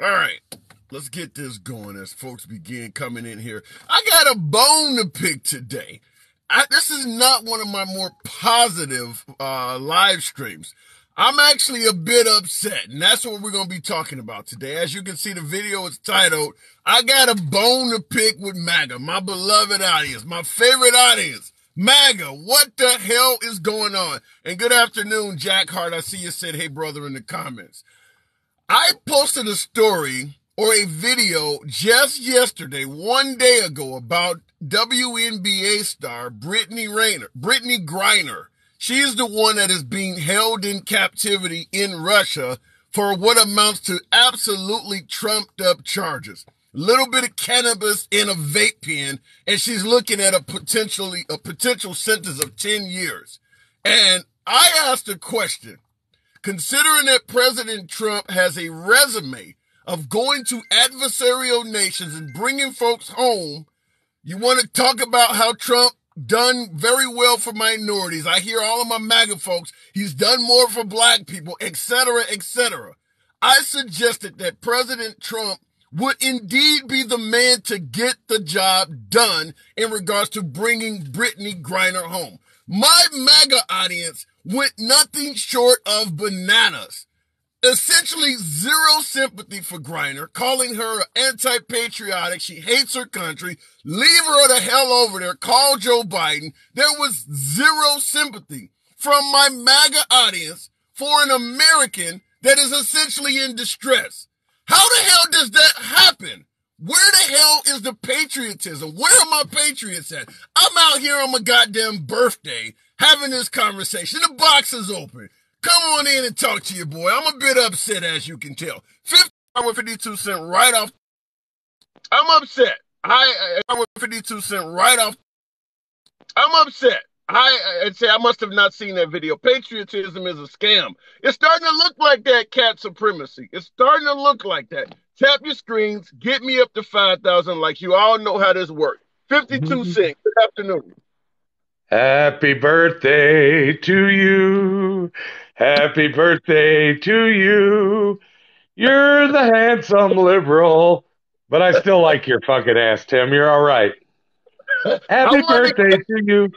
All right, let's get this going as folks begin coming in here. I got a bone to pick today. This is not one of my more positive live streams. I'm actually a bit upset, and that's what we're going to be talking about today. As you can see, the video is titled, I Got a Bone to Pick with MAGA, my beloved audience, my favorite audience. MAGA, what the hell is going on? And good afternoon, Jack Hart. I see you said, hey, brother, in the comments. I posted a story or a video just yesterday, 1 day ago, about WNBA star Brittney Griner. She is the one that is being held in captivity in Russia for what amounts to absolutely trumped up charges. A little bit of cannabis in a vape pen, and she's looking at a potential sentence of 10 years. And I asked a question. Considering that President Trump has a resume of going to adversarial nations and bringing folks home, you want to talk about how Trump done very well for minorities. I hear all of my MAGA folks, he's done more for black people, etc., etc. I suggested that President Trump would indeed be the man to get the job done in regards to bringing Brittney Griner home. My MAGA audience went nothing short of bananas. Essentially zero sympathy for Griner, calling her anti-patriotic. She hates her country. Leave her the hell over there. Call Joe Biden. There was zero sympathy from my MAGA audience for an American that is essentially in distress. How the hell does that happen? Where the hell is the patriotism? Where are my patriots at? I'm out here on my goddamn birthday having this conversation. The box is open. Come on in and talk to your boy. I'm a bit upset, as you can tell. $50.52 right off. I'm upset. $52 right off. I'm upset. I'd say I must have not seen that video. Patriotism is a scam. It's starting to look like that, cat supremacy. It's starting to look like that. Tap your screens. Get me up to 5,000 likes. You all know how this works. 52 cents. Good afternoon. Happy birthday to you. Happy birthday to you. You're the handsome liberal. But I still like your fucking ass, Tim. You're all right. Happy birthday to you.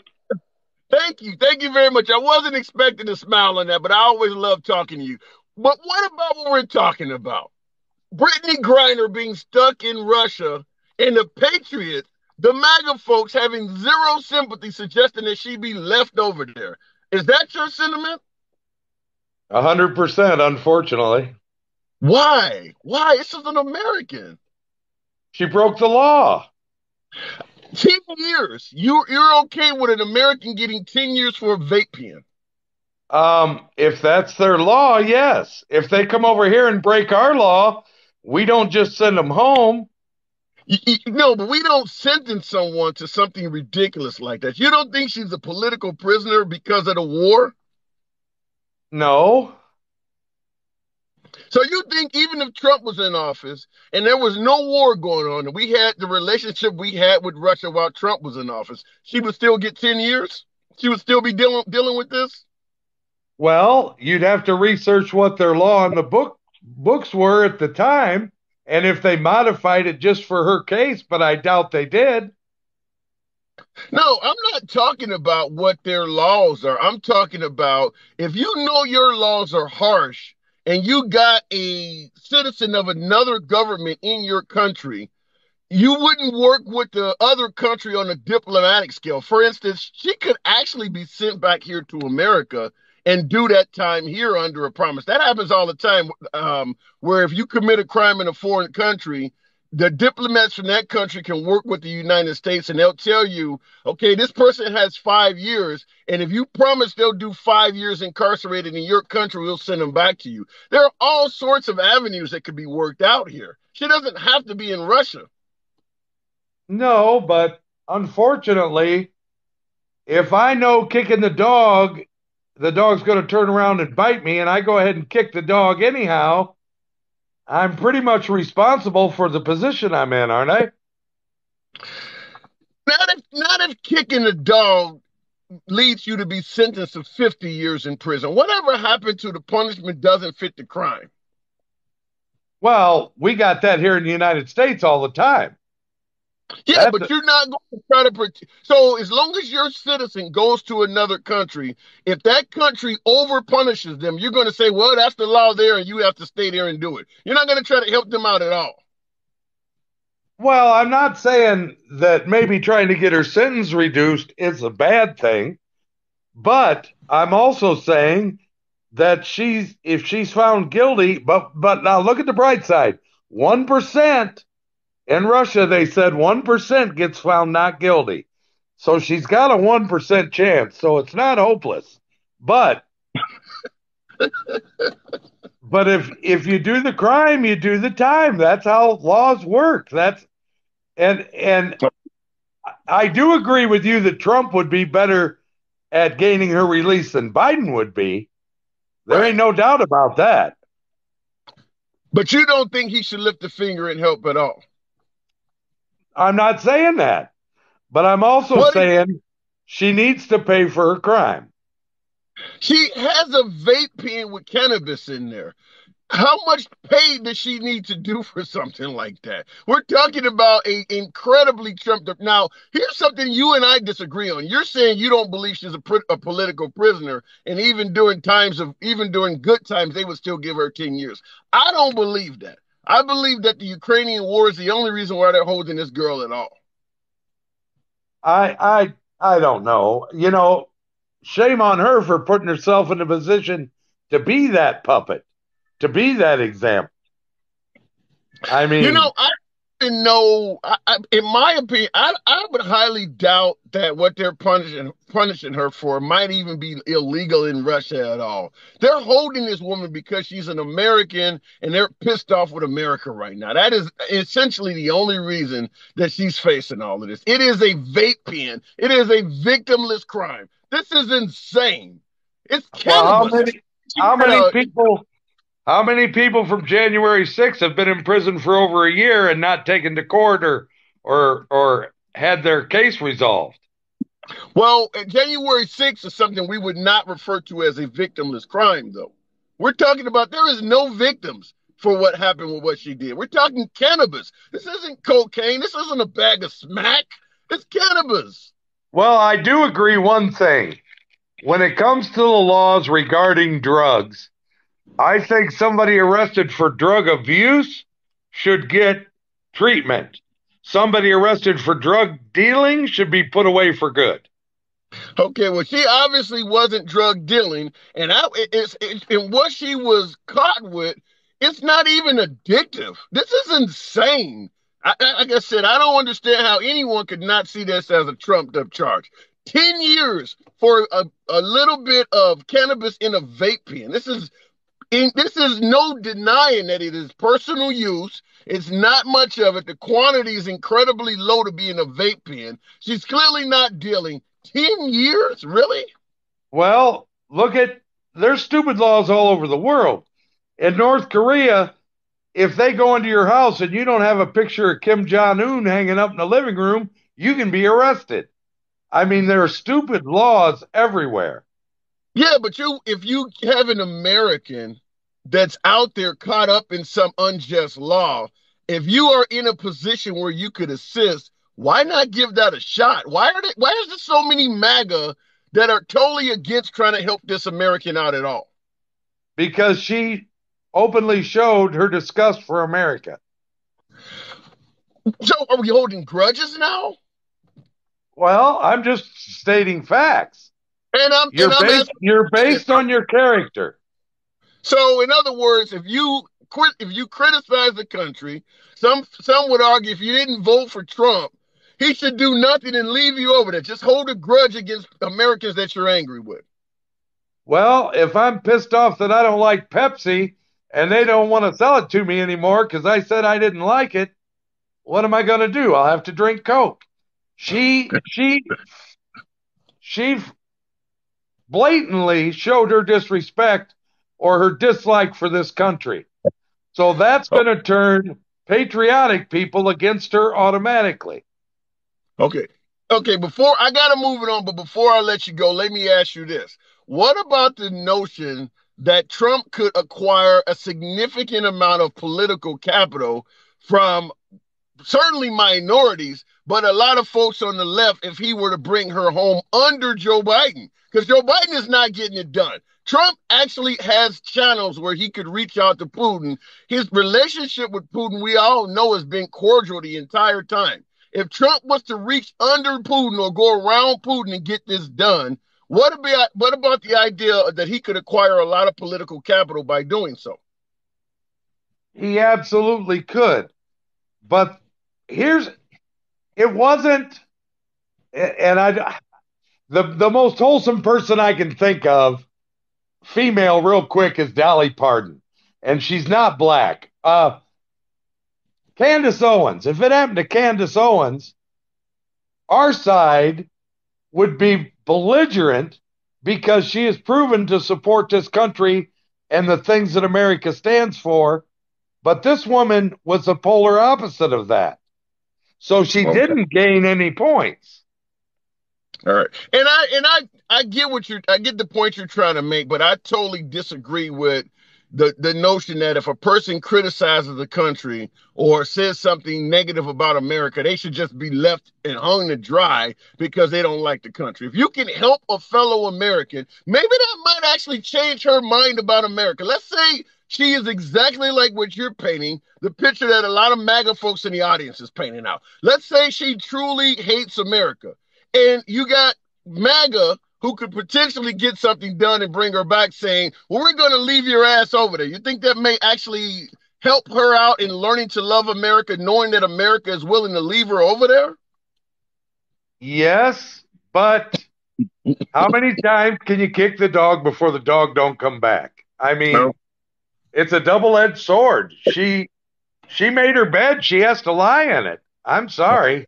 Thank you. Thank you very much. I wasn't expecting to smile on that, but I always love talking to you. But what about what we're talking about? Brittney Griner being stuck in Russia and the Patriots, the MAGA folks having zero sympathy, suggesting that she be left over there. Is that your sentiment? 100%, unfortunately. Why? Why? This is an American. She broke the law. 10 years. You're okay with an American getting 10 years for a vape pen? If that's their law, yes. If they come over here and break our law, we don't just send them home. No, but we don't sentence someone to something ridiculous like that. You don't think she's a political prisoner because of the war? No. So you think even if Trump was in office and there was no war going on and we had the relationship we had with Russia while Trump was in office, she would still get 10 years? She would still be dealing with this? Well, you'd have to research what their law in the books were at the time, and if they modified it just for her case, but I doubt they did. No, I'm not talking about what their laws are. I'm talking about if you know your laws are harsh and you got a citizen of another government in your country, you wouldn't work with the other country on a diplomatic scale. For instance, she could actually be sent back here to America and do that time here under a promise. That happens all the time, where if you commit a crime in a foreign country, the diplomats from that country can work with the United States and they'll tell you, okay, this person has 5 years, and if you promise they'll do 5 years incarcerated in your country, we'll send them back to you. There are all sorts of avenues that could be worked out here. She doesn't have to be in Russia. No, but unfortunately, if I know kicking the dog's going to turn around and bite me, and I go ahead and kick the dog anyhow, I'm pretty much responsible for the position I'm in, aren't I? Not if kicking a dog leads you to be sentenced to 50 years in prison. Whatever happened to the punishment doesn't fit the crime. Well, we got that here in the United States all the time. Yeah, That's but you're not going to try to protect. So as long as your citizen goes to another country, if that country over punishes them, you're going to say, well, that's the law there and you have to stay there and do it. You're not going to try to help them out at all. well, I'm not saying that maybe trying to get her sentence reduced is a bad thing, but I'm also saying that if she's found guilty, but now look at the bright side. 1% in Russia, they said 1% gets found not guilty. So she's got a 1% chance. So it's not hopeless. But but if you do the crime, you do the time. That's how laws work. And I do agree with you that Trump would be better at gaining her release than Biden would be. There ain't Right. no doubt about that. But you don't think he should lift a finger and help at all. I'm not saying that, but I'm also What? saying she needs to pay for her crime. She has a vape pen with cannabis in there. How much pay does she need to do for something like that? We're talking about a incredibly trumped up. Now, here's something you and I disagree on. You're saying you don't believe she's a political prisoner, and even during good times, they would still give her 10 years. I don't believe that. I believe that the Ukrainian war is the only reason why they're holding this girl at all. I don't know. Shame on her for putting herself in a position to be that puppet, to be that example. I You mean, know, I didn't know. In my opinion, I would highly doubt that what they're punishing her for might even be illegal in Russia at all. They're holding this woman because she's an American, and they're pissed off with America right now. That is essentially the only reason that she's facing all of this. It is a vape pen. It is a victimless crime. This is insane. It's well, cannabis. She how had many people how many people from January 6th have been in prison for over a year and not taken to court or had their case resolved? Well, January 6th is something we would not refer to as a victimless crime, though. We're talking about there is no victims for what happened with what she did. We're talking cannabis. This isn't cocaine. This isn't a bag of smack. It's cannabis. Well, I do agree one thing. When it comes to the laws regarding drugs, I think somebody arrested for drug abuse should get treatment. Somebody arrested for drug dealing should be put away for good. Okay, well, she obviously wasn't drug dealing, and and what she was caught with, it's not even addictive. This is insane. Like I said, I don't understand how anyone could not see this as a trumped up charge. 10 years for a little bit of cannabis in a vape pen. This is no denying that it is personal use. It's not much of it. The quantity is incredibly low to be in a vape pen. She's clearly not dealing. 10 years? Really? Well, there's stupid laws all over the world. In North Korea, if they go into your house and you don't have a picture of Kim Jong Un hanging up in the living room, you can be arrested. I mean, there are stupid laws everywhere. Yeah, but if you have an American that's out there caught up in some unjust law, if you are in a position where you could assist, why not give that a shot? Why is there so many MAGA that are totally against trying to help this American out at all? Because she openly showed her disgust for America. So are we holding grudges now? Well, I'm just stating facts. And I'm asking, You're based on your character. so in other words, if you criticize the country, some would argue if you didn't vote for Trump, he should do nothing and leave you over there. Just hold a grudge against Americans that you're angry with. Well, if I'm pissed off that I don't like Pepsi and they don't want to sell it to me anymore because I said I didn't like it, what am I going to do? I'll have to drink Coke. She blatantly showed her disrespect or her dislike for this country. So that's Oh, going to turn patriotic people against her automatically. okay. Okay, before I gotta move it on, but before I let you go, let me ask you this. What about the notion that Trump could acquire a significant amount of political capital from certainly minorities, but a lot of folks on the left if he were to bring her home under Joe Biden, because Joe Biden is not getting it done. Trump actually has channels where he could reach out to Putin. His relationship with Putin, we all know, has been cordial the entire time. If Trump was to reach under Putin or go around Putin and get this done, what about the idea that he could acquire a lot of political capital by doing so? He absolutely could. But it wasn't, the most wholesome person I can think of, female, real quick, is Dolly Parton, and she's not black. Candace Owens. If it happened to Candace Owens, our side would be belligerent because she has proven to support this country and the things that America stands for. But this woman was the polar opposite of that. So she didn't gain any points. All right. And I get the point you're trying to make, but I totally disagree with the notion that if a person criticizes the country or says something negative about America, they should just be left and hung to dry because they don't like the country. If you can help a fellow American, maybe that might actually change her mind about America. Let's say she is exactly like what you're painting, the picture that a lot of MAGA folks in the audience is painting out. Let's say she truly hates America, and you got MAGA who could potentially get something done and bring her back saying, well, we're going to leave your ass over there. You think that may actually help her out in learning to love America, knowing that America is willing to leave her over there? Yes, but how many times can you kick the dog before the dog don't come back? I mean, It's a double-edged sword. She made her bed. She has to lie in it. I'm sorry.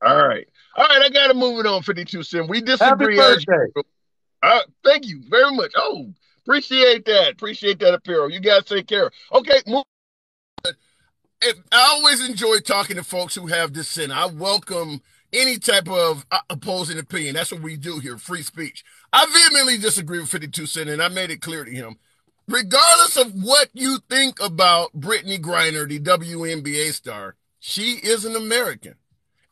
All right, I got to move it on, 52 Cent. We disagree. Happy birthday. Thank you very much. Oh, appreciate that. Appreciate that, Apparel. You guys take care. Okay, move. I always enjoy talking to folks who have dissent. I welcome any type of opposing opinion. That's what we do here, free speech. I vehemently disagree with 52 Cent, and I made it clear to him. Regardless of what you think about Brittney Griner, the WNBA star, she is an American.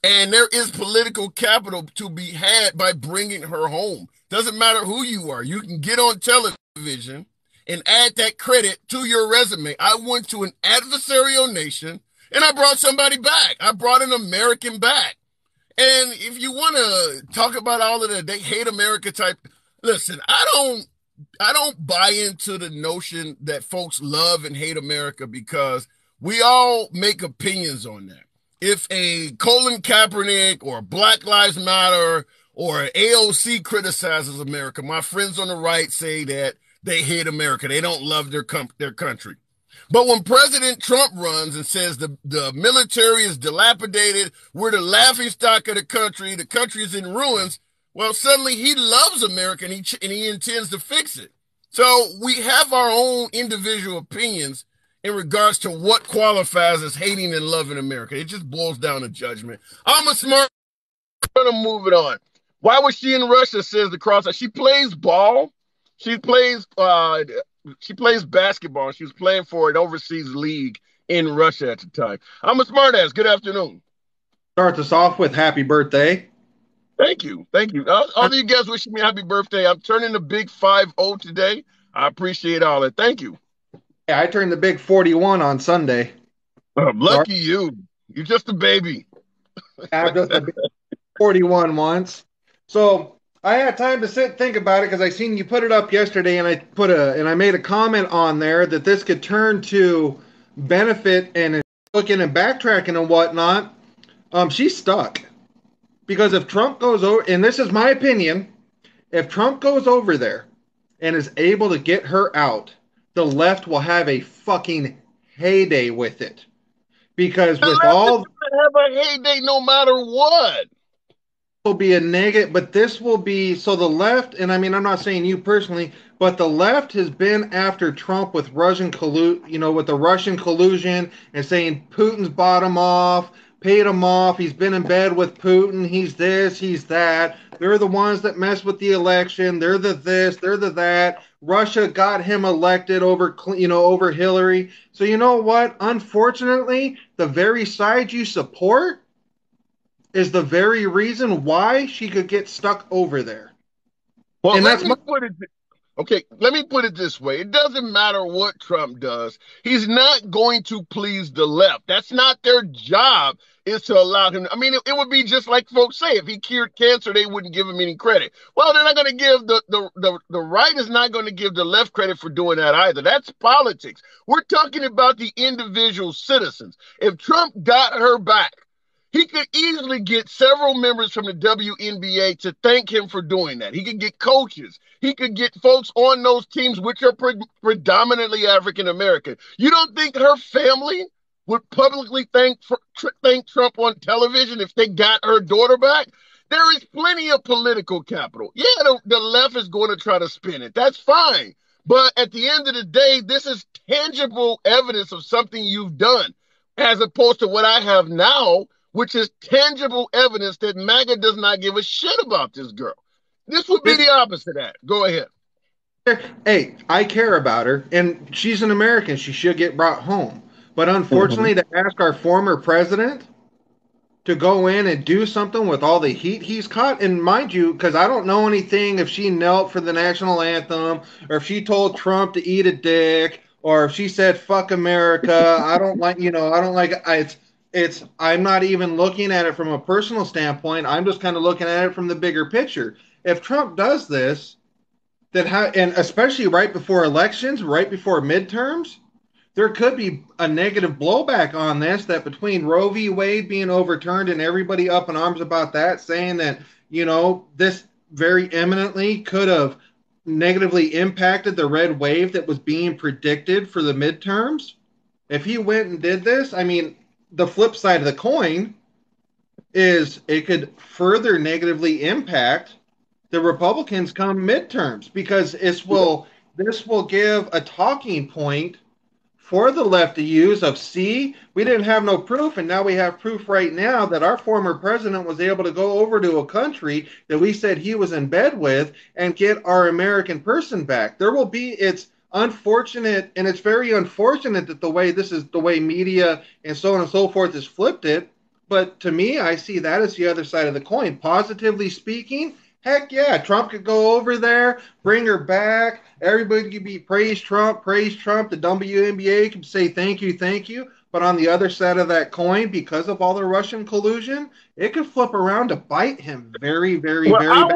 And there is political capital to be had by bringing her home. Doesn't matter who you are. You can get on television and add that credit to your resume. I went to an adversarial nation and I brought somebody back. I brought an American back. And if you want to talk about all of the they hate America type, listen, I don't buy into the notion that folks love and hate America because we all make opinions on that. If a Colin Kaepernick or Black Lives Matter or AOC criticizes America, my friends on the right say that they hate America. They don't love their country. But when President Trump runs and says the military is dilapidated, we're the laughingstock of the country is in ruins, well, suddenly he loves America and he intends to fix it. So we have our own individual opinions in regards to what qualifies as hating and loving America. It just boils down to judgment. I'm a smart. I'm going to move it on. Why was she in Russia, says the cross? She plays ball. She plays basketball. She was playing for an overseas league in Russia at the time. I'm a smartass. Good afternoon. Start this off with happy birthday. Thank you. All of you guys wishing me happy birthday. I'm turning the big 5-0 today. I appreciate all that. Thank you. Yeah, I turned the big 41 on Sunday. Lucky you. You're just a baby. I'm just a big 41 once. So I had time to sit and think about it because I seen you put it up yesterday, and I made a comment on there that this could turn to benefit and looking and backtracking and whatnot. She's stuck. Because if Trump goes over, and this is my opinion, if Trump goes over there and is able to get her out, the left will have a fucking heyday with it. Because with all... have a heyday no matter what. Will be a negative, but this will be... So the left, and I mean, I'm not saying you personally, but the left has been after Trump with with the Russian collusion and saying Putin's bought him off, paid him off, he's been in bed with Putin, he's this, he's that. they're the ones that mess with the election. They're the this, they're the that. Russia got him elected over, over Hillary. So you know what? Unfortunately, the very side you support is the very reason why she could get stuck over there. Well, And that's my let me put it this way. It doesn't matter what Trump does. He's not going to please the left. That's not their job, is to allow him. I mean, it would be just like folks say, if he cured cancer, they wouldn't give him any credit. Well, they're not going to give the right is not going to give the left credit for doing that either. That's politics. We're talking about the individual citizens. If Trump got her back, he could easily get several members from the WNBA to thank him for doing that. He could get coaches. He could get folks on those teams, which are predominantly African American. You don't think her family would publicly thank Trump on television if they got her daughter back? There is plenty of political capital. Yeah, the left is going to try to spin it. That's fine. But at the end of the day, this is tangible evidence of something you've done, as opposed to what I have now, which is tangible evidence that MAGA does not give a shit about this girl. This would be the opposite of that. Go ahead. Hey, I care about her, and she's an American. She should get brought home. But unfortunately, to ask our former president to go in and do something with all the heat he's caught, and mind you, because I don't know anything if she knelt for the national anthem, or if she told Trump to eat a dick, or if she said "fuck America." I don't like, I don't like I'm not even looking at it from a personal standpoint. I'm just kind of looking at it from the bigger picture. If Trump does this, and especially right before elections, right before midterms, there could be a negative blowback on this, that between Roe v. Wade being overturned and everybody up in arms about that, saying that, this very eminently could have negatively impacted the red wave that was being predicted for the midterms. If he went and did this, I mean, the flip side of the coin is it could further negatively impact the Republicans come midterms, because this will give a talking point for the left to use of, see, we didn't have no proof, and now we have proof right now that our former president was able to go over to a country that we said he was in bed with and get our American person back. It's unfortunate, and it's very unfortunate that the way media and so on and so forth has flipped it. But to me, I see that as the other side of the coin. Positively speaking, heck yeah, Trump could go over there, bring her back. Everybody could be praise Trump. The WNBA could say thank you, thank you. But on the other side of that coin, because of all the Russian collusion, it could flip around to bite him very, very, Well, very bad.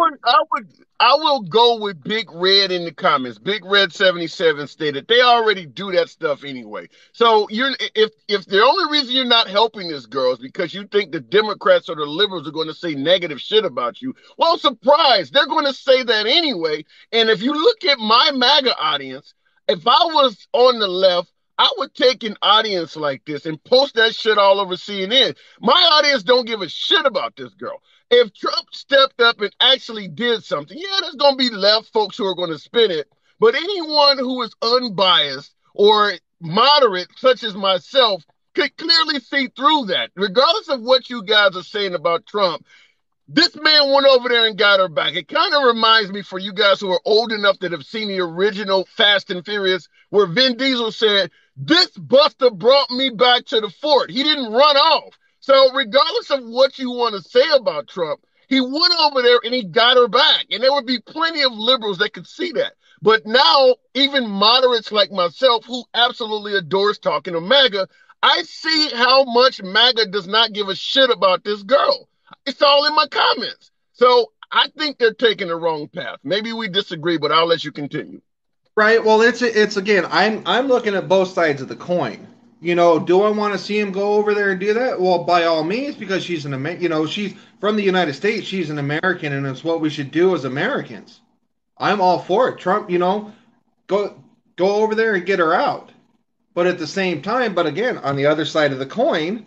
I will go with Big Red in the comments. Big Red 77 stated they already do that stuff anyway. So if the only reason you're not helping this girl is because you think the Democrats or the liberals are going to say negative shit about you, well, surprise, they're going to say that anyway. And if you look at my MAGA audience, if I was on the left, I would take an audience like this and post that shit all over CNN. My audience don't give a shit about this girl. If Trump stepped up and actually did something, yeah, there's going to be left folks who are going to spin it. But anyone who is unbiased or moderate, such as myself, could clearly see through that. Regardless of what you guys are saying about Trump, this man went over there and got her back. It kind of reminds me, for you guys who are old enough that have seen the original Fast and Furious, where Vin Diesel said, "This buster brought me back to the fort." He didn't run off. So regardless of what you want to say about Trump, he went over there and he got her back. And there would be plenty of liberals that could see that. But now, even moderates like myself, who absolutely adores talking to MAGA, I see how much MAGA does not give a shit about this girl. It's all in my comments. So I think they're taking the wrong path. Maybe we disagree, but I'll let you continue. Right. Well, it's again, I'm looking at both sides of the coin. Do I want to see him go over there and do that? Well, by all means, because she's she's from the United States. She's an American, and it's what we should do as Americans. I'm all for it. Trump, go over there and get her out. But at the same time, but again, on the other side of the coin,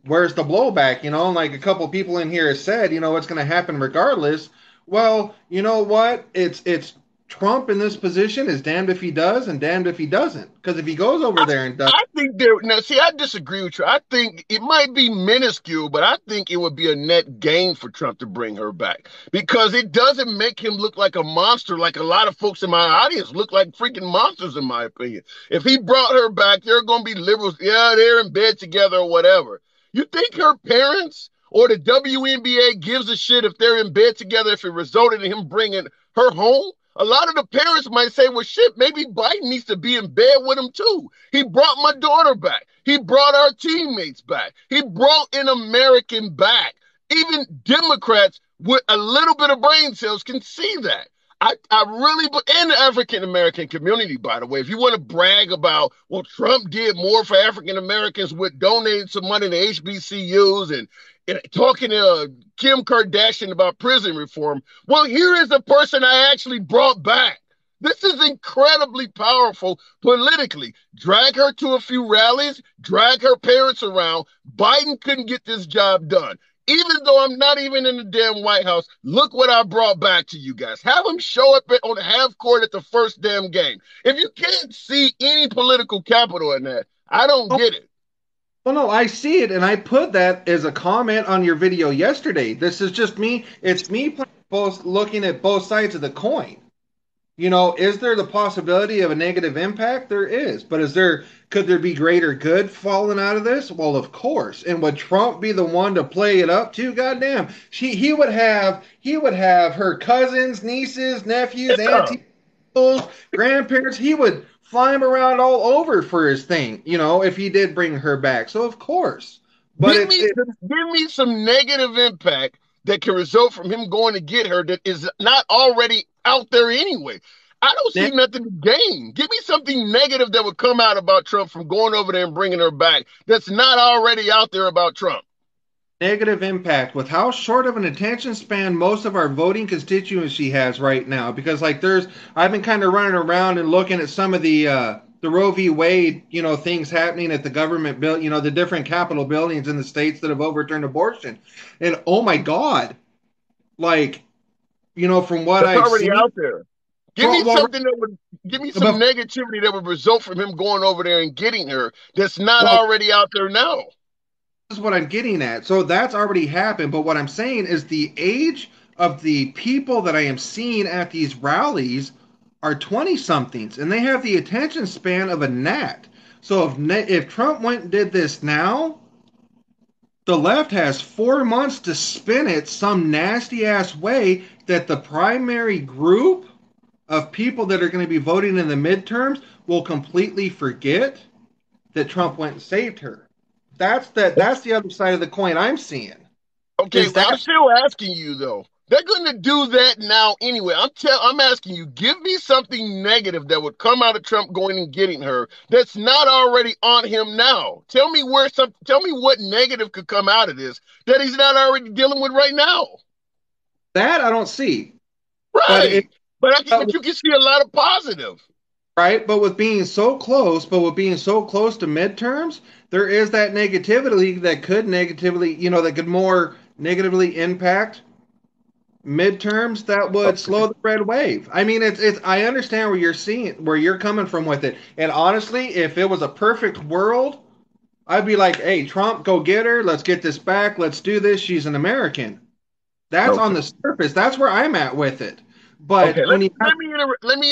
where's the blowback? Like a couple people in here have said, it's going to happen regardless. Well, you know what? It's Trump in this position is damned if he does and damned if he doesn't. Because if he goes over there and does, I think there now. See, I disagree with you. I think it might be minuscule, but I think it would be a net gain for Trump to bring her back because it doesn't make him look like a monster, like a lot of folks in my audience look like freaking monsters, in my opinion. If he brought her back, they're going to be liberals. Yeah, they're in bed together or whatever. You think her parents or the WNBA gives a shit if they're in bed together if it resulted in him bringing her home? A lot of the parents might say, well, shit, maybe Biden needs to be in bed with him too. He brought my daughter back. He brought our teammates back. He brought an American back. Even Democrats with a little bit of brain cells can see that. I really, and the African American community, by the way, if you want to brag about, well, Trump did more for African Americans with donating some money to HBCUs and talking to Kim Kardashian about prison reform. Well, here is the person I actually brought back. This is incredibly powerful politically. Drag her to a few rallies, drag her parents around. Biden couldn't get this job done. Even though I'm not even in the damn White House, look what I brought back to you guys. Have them show up on the half court at the first damn game. If you can't see any political capital in that, I don't get it. well, no, I see it, and I put that as a comment on your video yesterday. This is just me. It's me both looking at both sides of the coin. Is there the possibility of a negative impact? There is. But could there be greater good falling out of this? Well, of course. And would Trump be the one to play it up to? Goddamn. He would have her cousins, nieces, nephews, aunties, grandparents. He would fly him around all over for his thing, if he did bring her back. So of course. But give me some negative impact that can result from him going to get her that is not already out there anyway. I don't see nothing to gain. Give me something negative that would come out about Trump from going over there and bringing her back that's not already out there about Trump. Negative impact with how short of an attention span most of our voting constituency has right now. Because I've been kind of running around and looking at some of the Roe v. Wade, things happening at the government bill, the different Capitol buildings in the states that have overturned abortion, and oh my God, from what I've already seen, out there. Give me something that would give me some negativity that would result from him going over there and getting her that's not already out there now. This is what I'm getting at. So that's already happened. But what I'm saying is the age of the people that I am seeing at these rallies are 20 somethings, and they have the attention span of a gnat. So if Trump went and did this now, the left has 4 months to spin it some nasty ass way that the primary group of people that are going to be voting in the midterms will completely forget that Trump went and saved her. That's the other side of the coin I'm seeing. Okay, I'm still asking you though. They're going to do that now anyway. I'm asking you, give me something negative that would come out of Trump going and getting her that's not already on him now. Tell me what negative could come out of this that he's not already dealing with right now. That I don't see. Right. But you can see a lot of positive. Right, but with being so close to midterms, there is that negativity that could more negatively impact midterms that would slow the red wave. I mean, it's I understand where you're coming from with it. And honestly, if it was a perfect world, I'd be like, "Hey, Trump, go get her. Let's get this back. Let's do this. She's an American." That's on the surface. That's where I'm at with it. But let me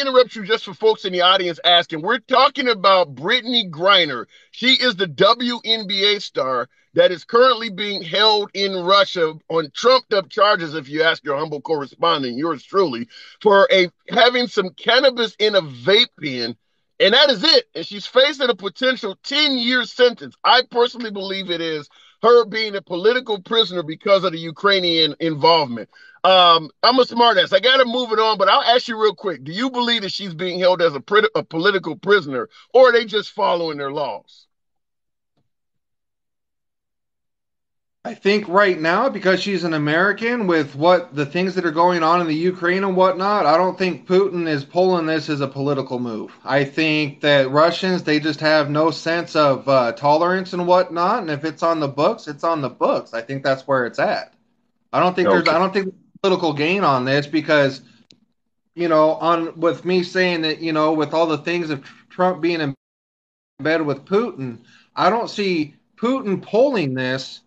interrupt you just for folks in the audience asking. We're talking about Brittney Griner. She is the WNBA star that is currently being held in Russia on trumped-up charges, if you ask your humble correspondent, yours truly, for having some cannabis in a vape pen, and that is it. And she's facing a potential 10-year sentence. I personally believe it is her being a political prisoner because of the Ukrainian involvement. I'm a smartass. I got to move it on, but I'll ask you real quick. Do you believe that she's being held as a political prisoner, or are they just following their laws? I think right now, because she's an American with the things that are going on in the Ukraine and whatnot, I don't think Putin is pulling this as a political move. I think that Russians, they just have no sense of tolerance and whatnot. And if it's on the books, it's on the books. I think that's where it's at. I don't think there's political gain on this because on with me saying that, with all the things of Trump being in bed with Putin, I don't see Putin pulling this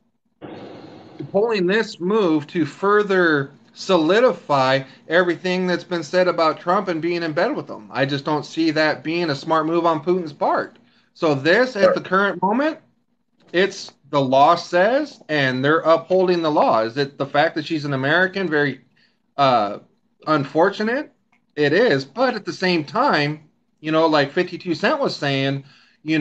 move to further solidify everything that's been said about Trump and being in bed with him. I just don't see that being a smart move on Putin's part. So this at the current moment, it's the law says, and they're upholding the law. Is it the fact that she's an American? Very uh, unfortunate. It is, but at the same time, like 52 Cent was saying, you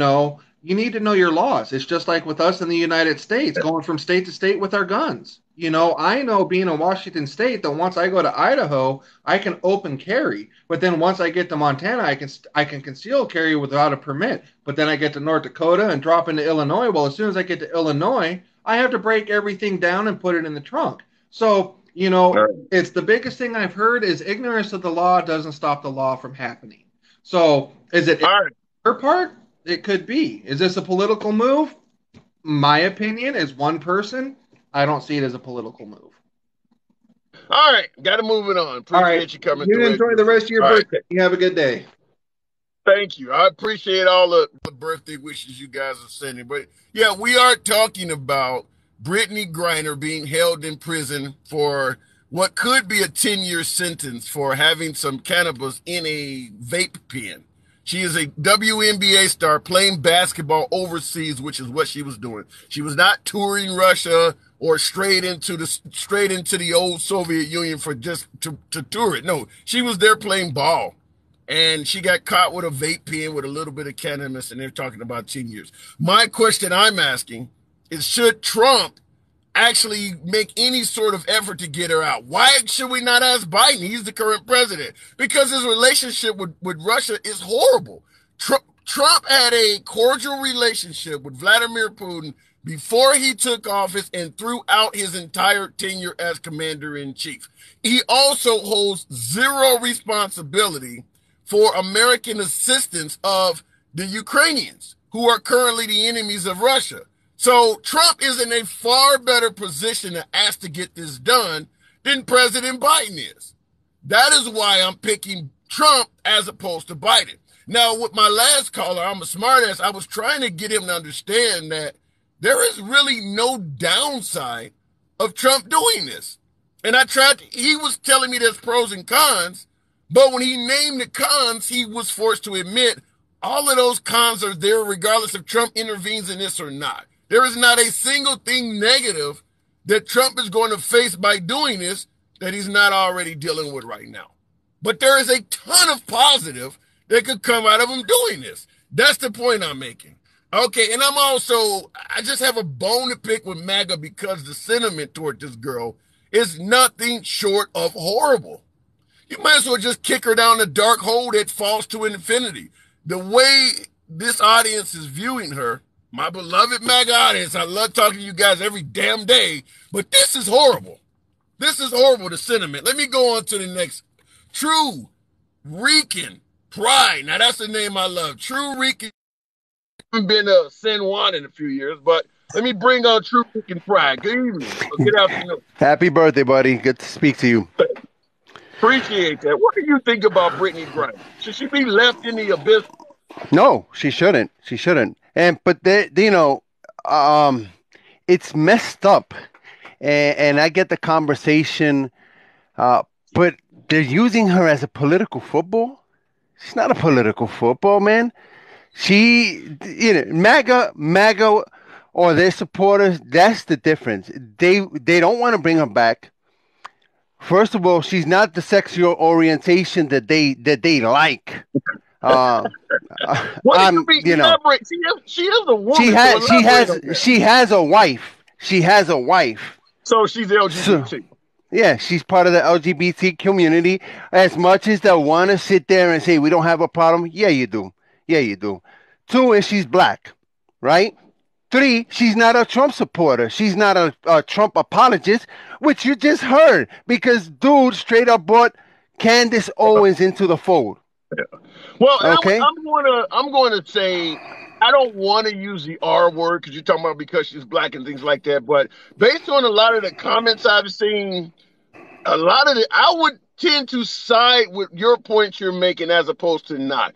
need to know your laws. It's just like with us in the United States, going from state to state with our guns. I know being in Washington State that once I go to Idaho, I can open carry, but then once I get to Montana, I can conceal carry without a permit. But then I get to North Dakota and drop into Illinois. Well, as soon as I get to Illinois, I have to break everything down and put it in the trunk. So it's the biggest thing I've heard is ignorance of the law doesn't stop the law from happening. So is it her part? It could be. Is this a political move? My opinion, as one person, I don't see it as a political move. All right, got to move it on. Appreciate you coming through. You enjoy the rest of your birthday. Right. You have a good day. Thank you. I appreciate all the birthday wishes you guys are sending. But yeah, we are talking about Brittney Griner being held in prison for what could be a 10-year sentence for having some cannabis in a vape pen. She is a WNBA star playing basketball overseas, which is what she was doing. She was not touring Russia or straight into the old Soviet Union for just to tour it. No, she was there playing ball. And she got caught with a vape pen with a little bit of cannabis, and they're talking about 10 years. My question I'm asking is, should Trump actually make any sort of effort to get her out? Why should we not ask Biden? He's the current president. Because his relationship with Russia is horrible. Trump had a cordial relationship with Vladimir Putin before he took office and throughout his entire tenure as commander-in-chief. He also holds zero responsibility for American assistance of the Ukrainians, who are currently the enemies of Russia. So Trump is in a far better position to ask to get this done than President Biden is. That is why I'm picking Trump as opposed to Biden. Now, with my last caller, I'm a smartass. I was trying to get him to understand that there is really no downside of Trump doing this. And he was telling me there's pros and cons, but when he named the cons, he was forced to admit all of those cons are there regardless if Trump intervenes in this or not. There is not a single thing negative that Trump is going to face by doing this that he's not already dealing with right now. But there is a ton of positive that could come out of him doing this. That's the point I'm making. Okay, and I just have a bone to pick with MAGA because the sentiment toward this girl is nothing short of horrible. You might as well just kick her down the dark hole that falls to infinity. The way this audience is viewing her, my beloved MAGA audience, I love talking to you guys every damn day, but this is horrible. This is horrible, the sentiment. Let me go on to the next. True Rican Pride. Now, that's the name I love. True Rican. I haven't been to San Juan in a few years, but let me bring on True Rican Pride. Good evening. Good afternoon. Happy birthday, buddy. Good to speak to you. Appreciate that. What do you think about Brittney Griner? Should she be left in the abyss? No, she shouldn't. She shouldn't. But it's messed up. And I get the conversation, but they're using her as a political football. She's not a political football, man. MAGA or their supporters, that's the difference. They don't want to bring her back. First of all, she's not the sexual orientation that they like. She is a woman. She has a wife. She has a wife. So she's LGBT. So, yeah, she's part of the LGBT community. As much as they want to sit there and say we don't have a problem, yeah, you do. Yeah, you do. 2 is she's black, right? 3, she's not a Trump supporter. She's not a Trump apologist, which you just heard, because dude straight up brought Candace Owens into the fold. Yeah. Well, okay. I'm going to say I don't want to use the R word because you're talking about because she's black and things like that. But based on a lot of the comments I've seen, I tend to side with your points you're making as opposed to not,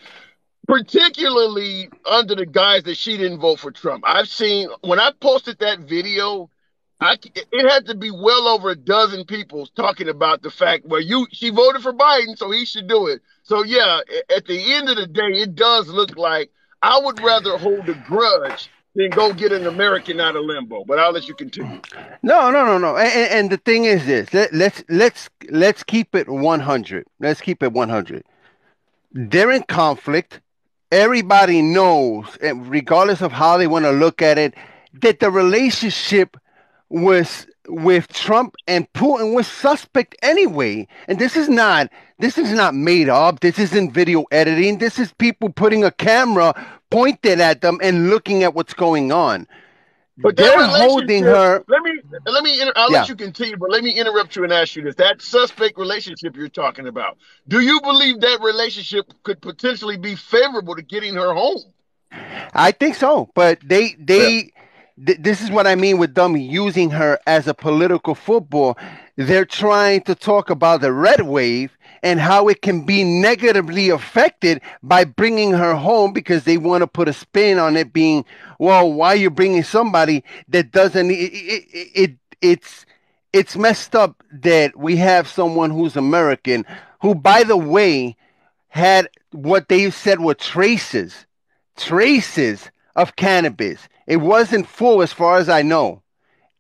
particularly under the guise that she didn't vote for Trump. I've seen when I posted that video, it had to be well over a dozen people talking about the fact where she voted for Biden, so he should do it. So yeah, at the end of the day, it does look like I would rather hold a grudge than go get an American out of limbo. But I'll let you continue. No. And the thing is this: let's keep it 100. Let's keep it 100. They're in conflict. Everybody knows, regardless of how they want to look at it, that the relationship with Trump and Putin was suspect anyway. And this is not made up. This isn't video editing. This is people putting a camera pointed at them and looking at what's going on. But they're holding her. I'll let you continue, but let me interrupt you and ask you this. That suspect relationship you're talking about, do you believe that relationship could potentially be favorable to getting her home? I think so, but this is what I mean with them using her as a political football. They're trying to talk about the red wave and how it can be negatively affected by bringing her home, because they want to put a spin on it being, well, why are you bringing somebody that doesn't, it's messed up that we have someone who's American, who, by the way, had what they said were traces of cannabis. It wasn't full as far as I know.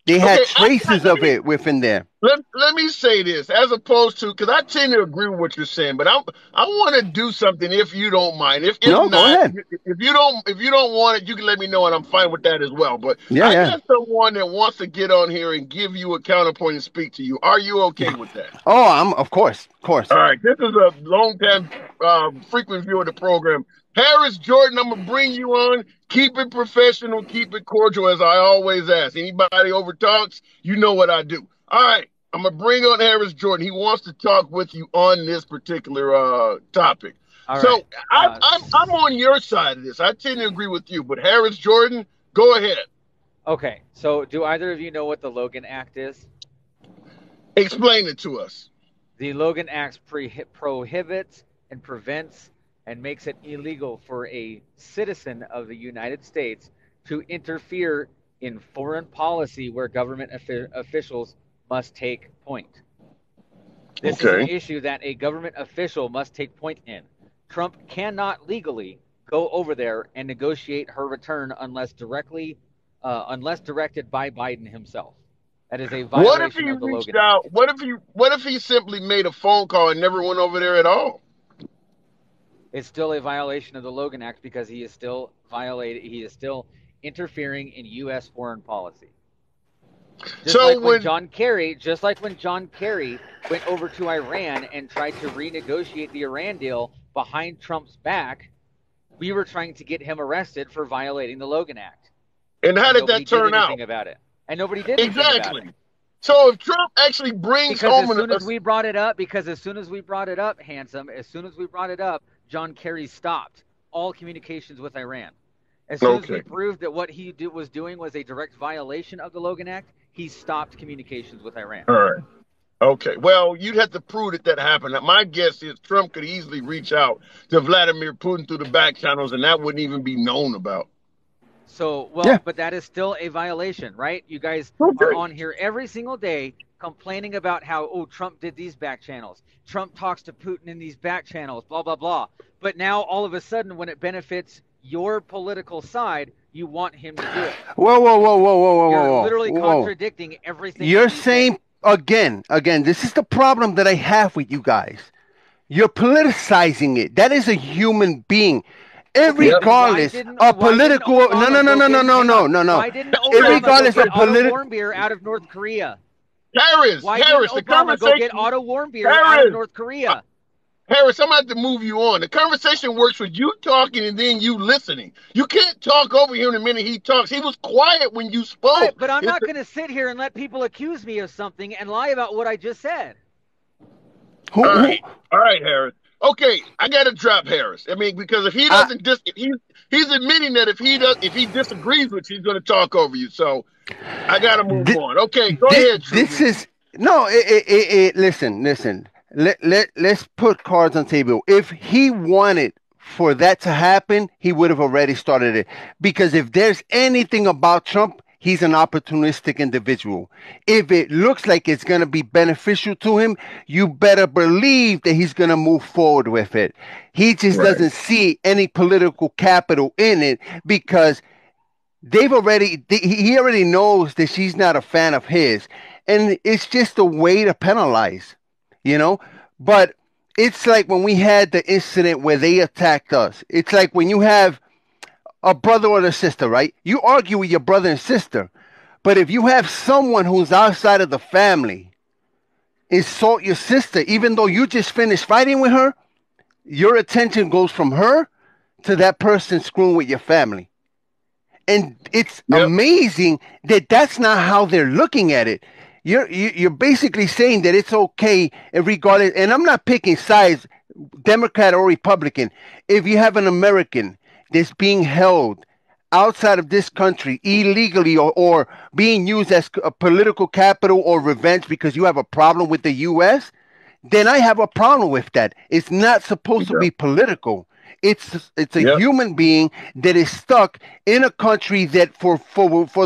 They had traces of it within there. Let me say this, as opposed to, because I tend to agree with what you're saying, but I want to do something if you don't mind. If no, go ahead. If you don't want it, you can let me know, and I'm fine with that as well. But I got someone that wants to get on here and give you a counterpoint and speak to you. Are you okay with that? Oh, of course. All right, this is a long-time frequent viewer of the program. Harris Jordan, I'm going to bring you on. Keep it professional, keep it cordial, as I always ask. Anybody over talks, you know what I do. All right, I'm going to bring on Harris Jordan. He wants to talk with you on this particular topic. All so right. I'm on your side of this. I tend to agree with you, but Harris Jordan, go ahead. Okay, so do either of you know what the Logan Act is? Explain it to us. The Logan Act prohibits and prevents and makes it illegal for a citizen of the United States to interfere in foreign policy where government officials must take point. This is an issue that a government official must take point in. Trump cannot legally go over there and negotiate her return unless directed by Biden himself. That is a violation of the Logan Act. What if he simply made a phone call and never went over there at all? It's still a violation of the Logan Act because he is still interfering in U.S. foreign policy. Just like when John Kerry went over to Iran and tried to renegotiate the Iran deal behind Trump's back, we were trying to get him arrested for violating the Logan Act. And how did that turn out? About it. And nobody did anything about it. So if Trump actually brings home... As soon as we brought it up, Handsome, John Kerry stopped all communications with Iran. As soon as we proved that what he was doing was a direct violation of the Logan Act, he stopped communications with Iran. All right. Okay. Well, you'd have to prove that happened. My guess is Trump could easily reach out to Vladimir Putin through the back channels, and that wouldn't even be known about. So, but that is still a violation, right? You guys are on here every single day complaining about how, Trump did these back channels. Trump talks to Putin in these back channels, blah, blah, blah. But now, all of a sudden, when it benefits your political side, you want him to do it. Whoa. You're literally contradicting everything. You're saying, again, this is the problem that I have with you guys. You're politicizing it. That is a human being. Regardless of political, no. Regardless of political, warm beer out of North Korea. Harris, the conversation. Go get auto warm beer out of North Korea. Harris, I'm going to have to move you on. The conversation works with you talking and then you listening. You can't talk over him the minute he talks. He was quiet when you spoke. Right, but I'm not going to sit here and let people accuse me of something and lie about what I just said. All right, Harris. Okay, I got to drop Harris. I mean, because if he doesn't, he's admitting that if he disagrees with you, he's going to talk over you. So I got to move on. Okay, go ahead. This is listen. let's put cards on the table. If he wanted for that to happen, he would have already started it. Because if there's anything about Trump, he's an opportunistic individual. If it looks like it's going to be beneficial to him, you better believe that he's going to move forward with it. He just doesn't see any political capital in it because he already knows that she's not a fan of his. And it's just a way to penalize, But it's like when we had the incident where they attacked us. It's like when you have a brother or a sister, right? You argue with your brother and sister. But if you have someone who's outside of the family insult your sister, even though you just finished fighting with her, your attention goes from her to that person screwing with your family. And it's amazing that that's not how they're looking at it. You're basically saying that it's okay regardless, and I'm not picking sides, Democrat or Republican. If you have an American that's being held outside of this country illegally or being used as a political capital or revenge because you have a problem with the U.S., then I have a problem with that. It's not supposed to be political. It's a human being that is stuck in a country that for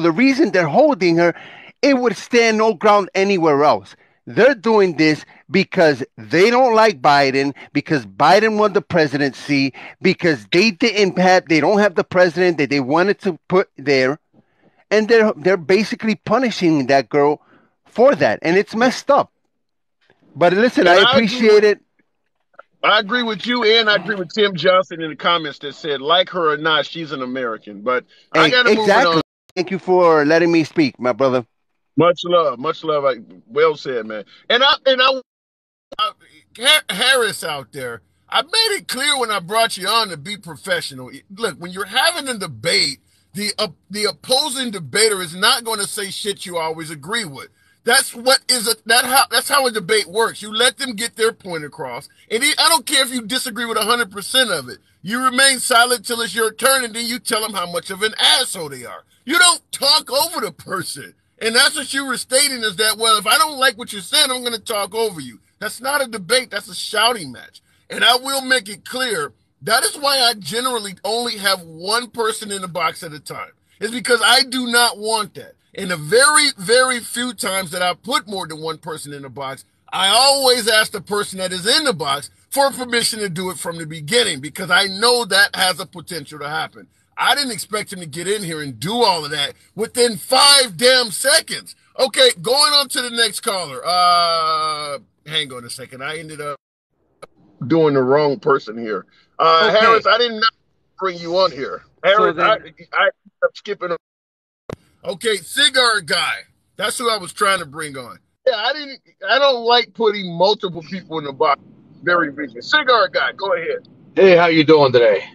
the reason they're holding her, it would stand no ground anywhere else. They're doing this because they don't like Biden, because Biden won the presidency, because they don't have the president that they wanted to put there, and they're basically punishing that girl for that, and it's messed up. But listen, I appreciate it. I agree with you, and I agree with Tim Johnson in the comments that said, like her or not, she's an American. But I got to move on. Thank you for letting me speak, my brother. Much love. Well said, man. And Harris out there, I made it clear when I brought you on to be professional. Look, when you're having a debate, the opposing debater is not going to say shit you always agree with. That's how a debate works. You let them get their point across. And I don't care if you disagree with 100% of it. You remain silent till it's your turn, and then you tell them how much of an asshole they are. You don't talk over the person. And that's what you were stating is that, well, if I don't like what you're saying, I'm going to talk over you. That's not a debate. That's a shouting match. And I will make it clear, that is why I generally only have one person in the box at a time. It's because I do not want that. And the very, very few times that I put more than one person in the box, I always ask the person that is in the box for permission to do it from the beginning because I know that has a potential to happen. I didn't expect him to get in here and do all of that within 5 damn seconds. Okay, going on to the next caller. Hang on a second. I ended up doing the wrong person here. Okay. Harris, I did not bring you on here. Harris, so I ended up skipping. Okay, cigar guy. That's who I was trying to bring on. Yeah, I don't like putting multiple people in the box. Very busy. Cigar guy, go ahead. Hey, how you doing today?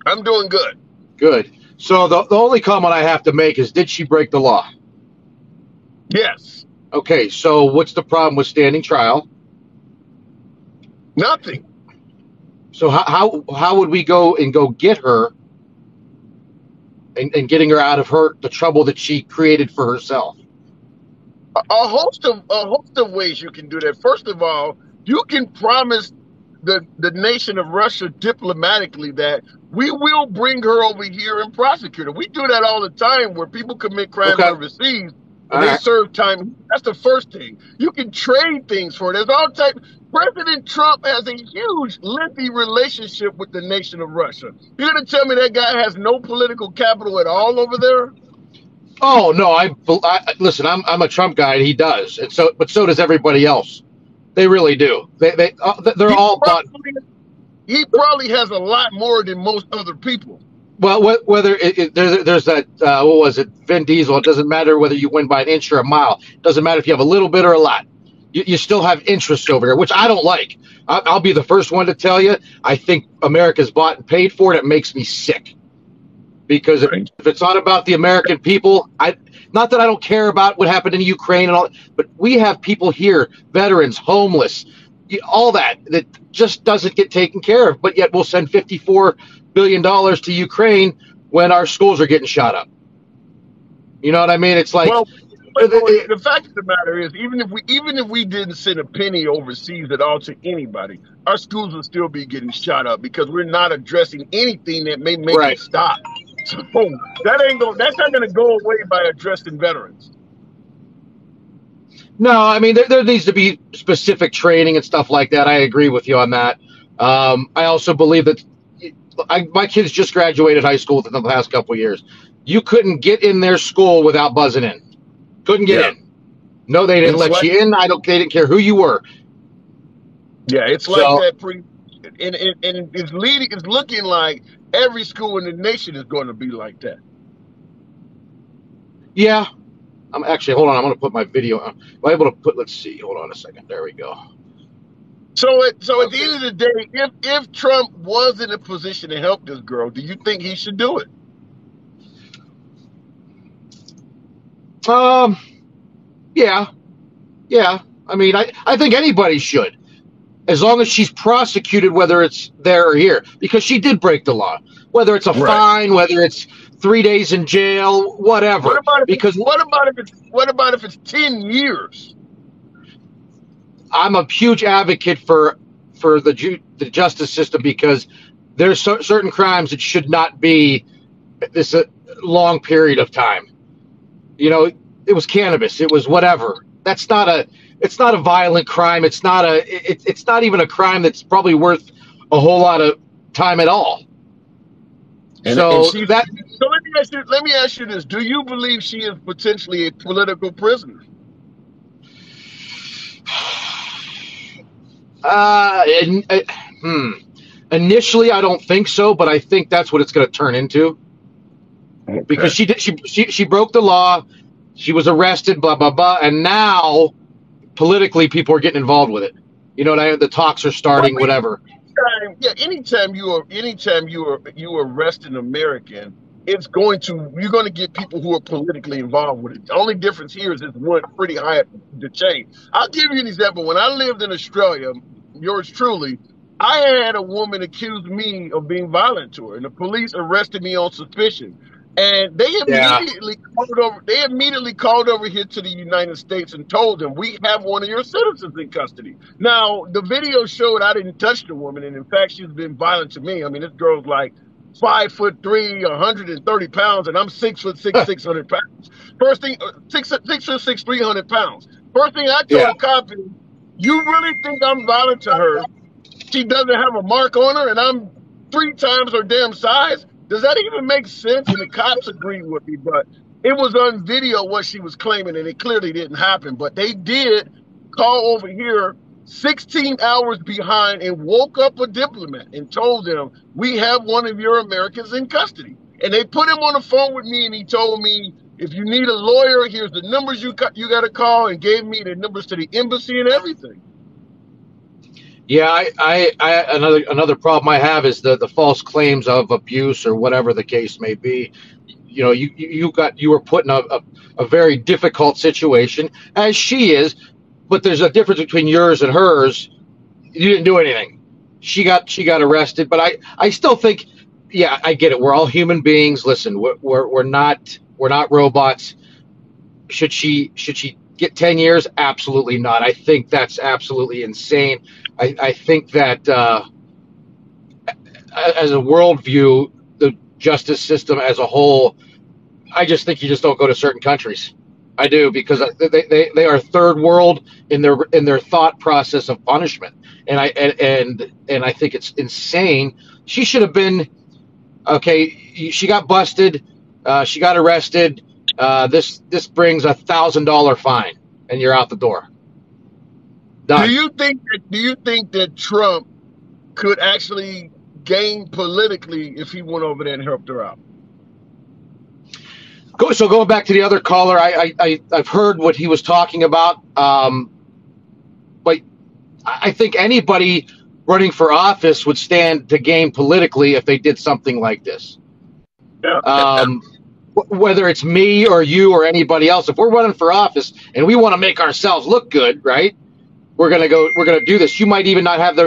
I'm doing good. Good. So the only comment I have to make is, did she break the law? Yes. Okay, so what's the problem with standing trial? Nothing. So how would we go get her and getting her out of the trouble that she created for herself? A host of ways you can do that. First of all, you can promise the nation of Russia diplomatically that we will bring her over here and prosecute her. We do that all the time where people commit crimes overseas and they serve time. That's the first thing. You can trade things for it. There's all types. President Trump has a huge, lengthy relationship with the nation of Russia. You're going to tell me that guy has no political capital at all over there? Oh, no. Listen, I'm a Trump guy, and he does. But so does everybody else. They really do. They're all bought. He probably has a lot more than most other people. Well, whether there's that, what was it, Vin Diesel, it doesn't matter whether you win by an inch or a mile. It doesn't matter if you have a little bit or a lot. You still have interests over here, which I don't like. I'll be the first one to tell you, I think America's bought and paid for it. It makes me sick. Because if it's not about the American people, not that I don't care about what happened in Ukraine and all, but we have people here, veterans, homeless, all that just doesn't get taken care of. But yet we'll send $54 billion to Ukraine when our schools are getting shot up. You know what I mean? It's like, The fact of the matter is, even if we didn't send a penny overseas at all to anybody, our schools would still be getting shot up because we're not addressing anything that may make Right. it stop. So that's not gonna go away by addressing veterans. No, I mean there needs to be specific training and stuff like that. I agree with you on that. I also believe that my kids just graduated high school within the past couple of years. You couldn't get in their school without buzzing in. Couldn't get in. No, they didn't let you in. They didn't care who you were. Yeah, it's like that and it's looking like every school in the nation is going to be like that. Yeah. I'm actually, hold on, I'm going to put my video on. Am I able to put, let's see, hold on a second. There we go. So at the end of the day, if Trump was in a position to help this girl, do you think he should do it? Yeah. I mean, I think anybody should, as long as she's prosecuted, whether it's there or here, because she did break the law. Whether it's a fine, whether it's 3 days in jail, whatever. What about if it's 10 years? I'm a huge advocate for the justice system, because there's certain crimes that should not be this long period of time. You know, it was cannabis, it was whatever. It's not a violent crime. It's not even a crime that's probably worth a whole lot of time at all. So let me ask you this: do you believe she is potentially a political prisoner? Initially, I don't think so, but I think that's what it's going to turn into. Okay. Because she broke the law, she was arrested, blah blah blah, and now politically people are getting involved with it. You know, the talks are starting, whatever. Anytime you arrest an American, you're going to get people who are politically involved with it. The only difference here is it's one pretty high up the chain. I'll give you an example. When I lived in Australia, yours truly, I had a woman accuse me of being violent to her, and the police arrested me on suspicion. And they immediately called over here to the United States and told them, we have one of your citizens in custody. Now, the video showed I didn't touch the woman, and in fact, she's been violent to me. I mean, this girl's like 5'3", 130 pounds, and I'm 6'6", 600 pounds. First thing, 6'6", 300 pounds. First thing I told the cop is, you really think I'm violent to her? She doesn't have a mark on her, and I'm 3 times her damn size? Does that even make sense? And the cops agreed with me, but it was on video what she was claiming, and it clearly didn't happen. But they did call over here 16 hours behind and woke up a diplomat and told them, we have one of your Americans in custody. And they put him on the phone with me, and he told me, if you need a lawyer, here's the numbers you got to call, and gave me the numbers to the embassy and everything. Yeah, another problem I have is the false claims of abuse or whatever the case may be. You know, you were put in a very difficult situation, as she is, but there's a difference between yours and hers. You didn't do anything. She got arrested, but I still think, yeah, I get it. We're all human beings. Listen, we're not robots. Should she get 10 years? Absolutely not. I think that's absolutely insane. I think that as a worldview, the justice system as a whole, I just think you just don't go to certain countries. I do, because they are third world in their thought process of punishment, and I think it's insane. She should have been okay. She got busted. She got arrested. This brings $1,000 fine, and you're out the door. Done. Do you think that Trump could actually gain politically if he went over there and helped her out? So going back to the other caller, I've heard what he was talking about, but I think anybody running for office would stand to gain politically if they did something like this. Yeah. Whether it's me or you or anybody else, if we're running for office and we want to make ourselves look good, right? We're gonna do this. You might even not have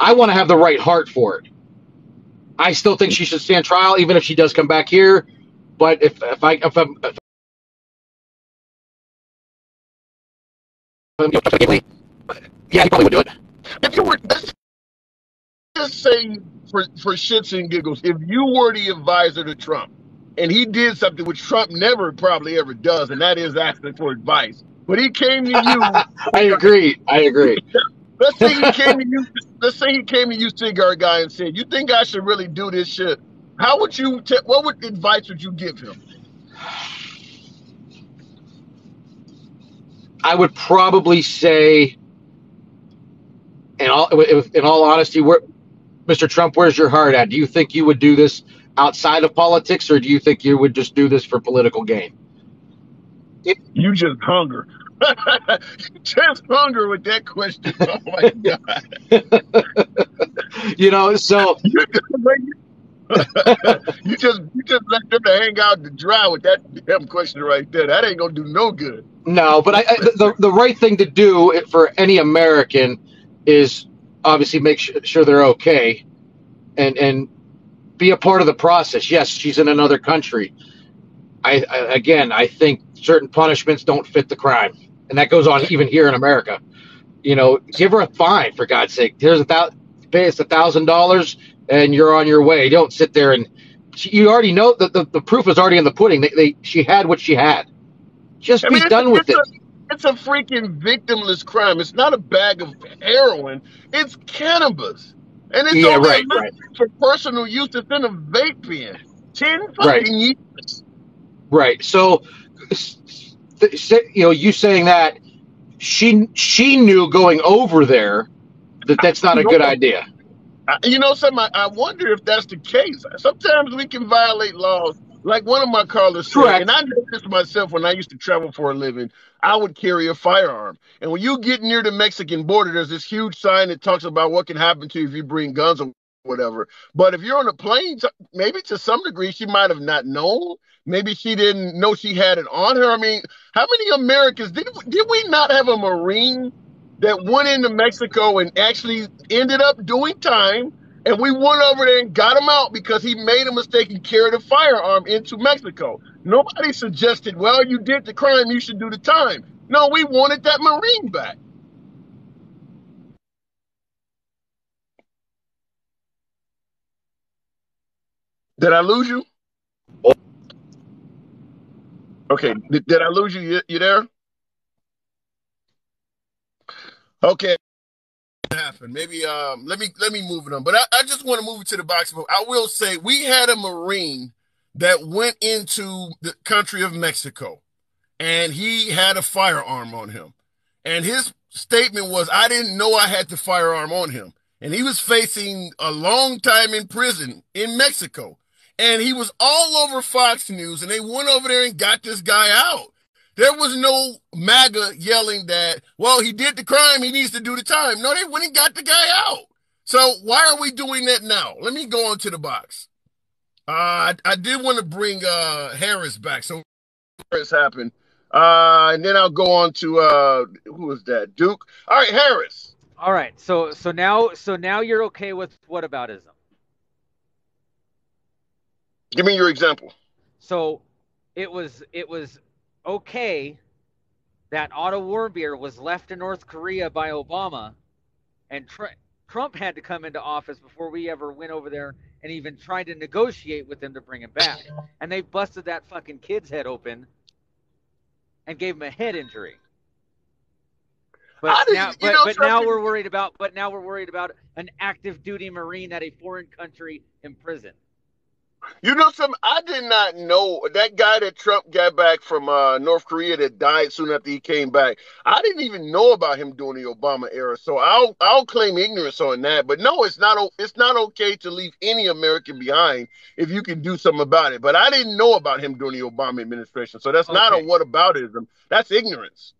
I want to have the right heart for it. I still think she should stand trial, even if she does come back here. But if Yeah, he probably would do it. If you were, let's just say for shits and giggles, if you were the advisor to Trump and he did something which Trump never probably ever does, and that is asking for advice, but he came to you, I agree. let's say he came to you, let's say he came to you, cigar guy, and said, "You think I should really do this shit?" How would you? What would advice would you give him? I would probably say, in all honesty, Mr. Trump, where's your heart at? Do you think you would do this outside of politics, or do you think you would just do this for political gain? You just hunger. Just hunger with that question. Oh my god! So you just let them to hang out to dry with that damn question right there. That ain't gonna do no good. no, but the right thing to do for any American is obviously make sure they're okay, and be a part of the process. Yes, she's in another country. I think certain punishments don't fit the crime, and that goes on even here in America. Give her a fine, for God's sake. Pay us $1,000 and you're on your way. Don't sit there and you already know that the proof is already in the pudding. She had what she had. Just be done with it. It's a freaking victimless crime. It's not a bag of heroin. It's cannabis, and it's only right. for personal use. It's in a vape pen. 10 fucking years. Right. So, you saying that she knew going over there that's not a good idea. Something I wonder if that's the case. Sometimes we can violate laws. Like one of my callers said, and I know this myself when I used to travel for a living, I would carry a firearm. And when you get near the Mexican border, there's this huge sign that talks about what can happen to you if you bring guns or whatever. But if you're on a plane, maybe to some degree, she might have not known. Maybe she didn't know she had it on her. I mean, how many Americans, did we not have a Marine that went into Mexico and actually ended up doing time, and we went over there and got him out because he made a mistake and carried a firearm into Mexico? Nobody suggested, well, you did the crime, you should do the time. No, we wanted that Marine back. Did I lose you? Okay, did I lose you? You there? Okay. Happen. Maybe let me move it on. But I just want to move it to the box. I will say we had a Marine that went into the country of Mexico, and he had a firearm on him. And his statement was, I didn't know I had the firearm on him. And he was facing a long time in prison in Mexico. And he was all over Fox News, and they went over there and got this guy out. There was no MAGA yelling that, well, he did the crime, he needs to do the time. No, they went and got the guy out. So why are we doing that now? Let me go on to the box. I did want to bring Harris back. So Harris happened. And then I'll go on to who is that? Duke. All right, Harris. All right. So now you're okay with whataboutism. Give me your example. So it was okay that Otto Warmbier was left in North Korea by Obama, and Trump had to come into office before we ever went over there and even tried to negotiate with him to bring him back. And they busted that fucking kid's head open and gave him a head injury. But now we're worried about an active duty Marine at a foreign country in prison. You know something? I did not know that guy that Trump got back from North Korea that died soon after he came back. I didn't even know about him during the Obama era, so I'll claim ignorance on that. But no, it's not okay to leave any American behind if you can do something about it. But I didn't know about him during the Obama administration, so that's not a whataboutism. That's ignorance.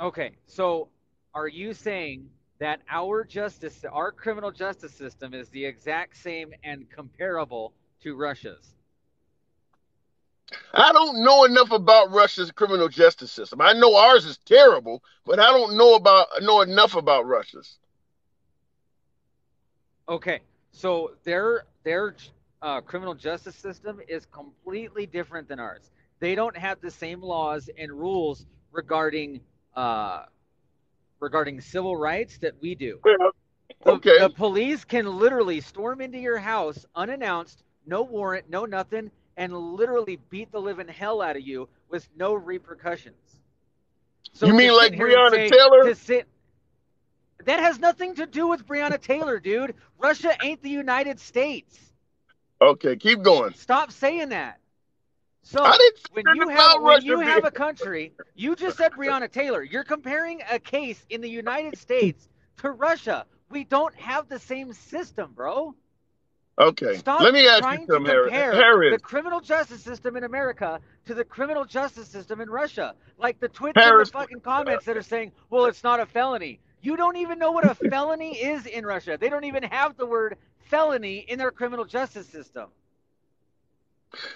Okay, so are you saying that our criminal justice system is the exact same and comparable to Russia's? I don't know enough about Russia's criminal justice system. I know ours is terrible, but I don't know enough about Russia's. Okay, so their criminal justice system is completely different than ours. They don't have the same laws and rules regarding regarding civil rights that we do. Yeah. The Okay. police can literally storm into your house unannounced, no warrant, no nothing, and literally beat the living hell out of you with no repercussions. So You to mean like sit here and Breonna say Taylor? that has nothing to do with Breonna Taylor, dude. Russia ain't the United States. Okay, keep going. Stop saying that. I So didn't say when nothing you about Russia have being. a country, you just said Breonna Taylor. You're comparing a case in the United States to Russia. We don't have the same system, bro. Okay, Stop let me ask you trying to something, compare the Harris. criminal justice system in America to the criminal justice system in Russia. Like the twits in the Harris, fucking comments that are saying, well, it's not a felony. You don't even know what a felony is in Russia. They don't even have the word felony in their criminal justice system.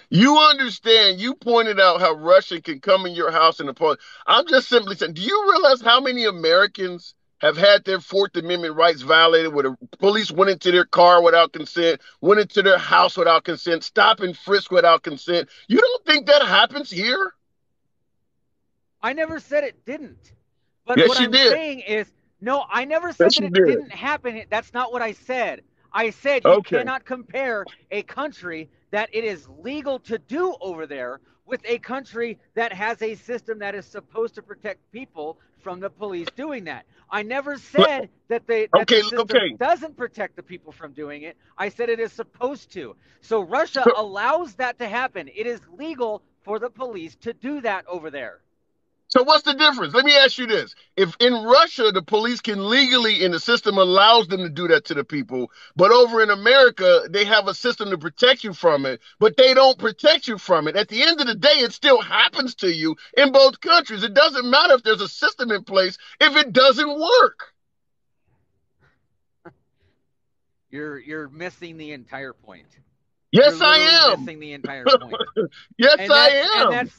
you understand, you pointed out how Russia can come in your house and oppose. I'm just simply saying, do you realize how many Americans have had their Fourth Amendment rights violated where the police went into their car without consent, went into their house without consent, stop and frisk without consent? You don't think that happens here? I never said it didn't. But Yes, what you I'm did. saying is, no, I never said Yes, that you it did. didn't happen. That's not what I said. I said you Okay. cannot compare a country that it is legal to do over there with a country that has a system that is supposed to protect people from the police doing that. I never said that the Okay, system okay. doesn't protect the people from doing it. I said it is supposed to. So Russia So, allows that to happen. It is legal for the police to do that over there. So what's the difference? Let me ask you this. If in Russia, the police can legally, and the system allows them to do that to the people, but over in America, they have a system to protect you from it, but they don't protect you from it. At the end of the day, it still happens to you in both countries. It doesn't matter if there's a system in place if it doesn't work. You're missing the entire point. You're Yes, literally I am. missing the entire point. Yes, And I am.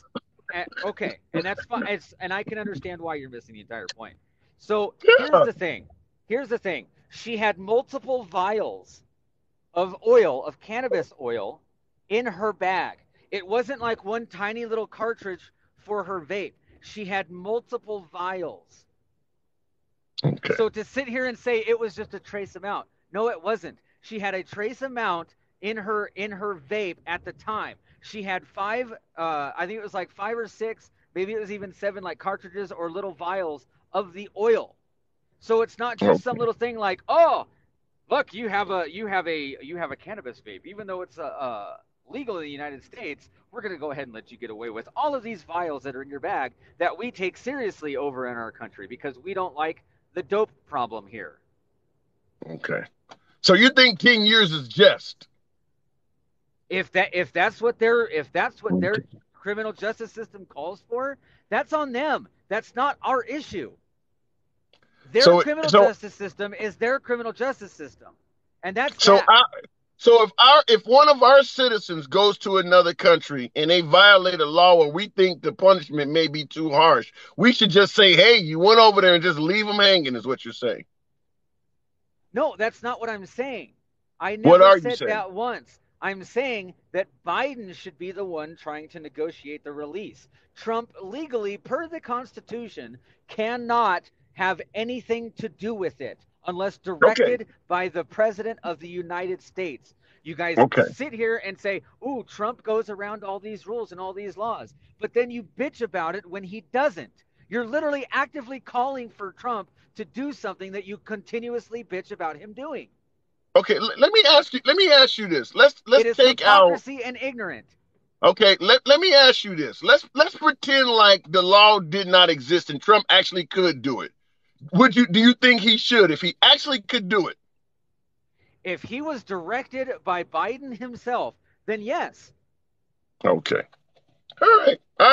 okay, and that's fine. And I can understand why you're missing the entire point. So here's Yeah. the thing. Here's the thing. She had multiple vials of oil, of cannabis oil, in her bag. It wasn't like one tiny little cartridge for her vape. She had multiple vials. Okay. So to sit here and say it was just a trace amount, no, it wasn't. She had a trace amount in her vape at the time. She had five, I think it was like 5 or 6, maybe it was even 7, like cartridges or little vials of the oil. So it's not just some little thing like, oh, look, you have a cannabis vape, even though it's legal in the United States. We're going to go ahead and let you get away with all of these vials that are in your bag that we take seriously over in our country because we don't like the dope problem here. Okay. So you think 10 years is just? If that's what their criminal justice system calls for, that's on them. That's not our issue. Their criminal justice system is their criminal justice system, and that's so. that. If one of our citizens goes to another country and they violate a law or we think the punishment may be too harsh, we should just say, "Hey, you went over there," and just leave them hanging. Is what you're saying? No, that's not what I'm saying. I What are never you said saying? that once. I'm saying that Biden should be the one trying to negotiate the release. Trump, legally, per the Constitution, cannot have anything to do with it unless directed by the President of the United States. You guys Okay. sit here and say, ooh, Trump goes around all these rules and all these laws. But then you bitch about it when he doesn't. You're literally actively calling for Trump to do something that you continuously bitch about him doing. Okay, let me ask you this. Let's it is take hypocrisy and ignorant. Okay, let me ask you this. Let's pretend like the law did not exist and Trump actually could do it. Do you think he should if he actually could do it? If he was directed by Biden himself, then yes. Okay. All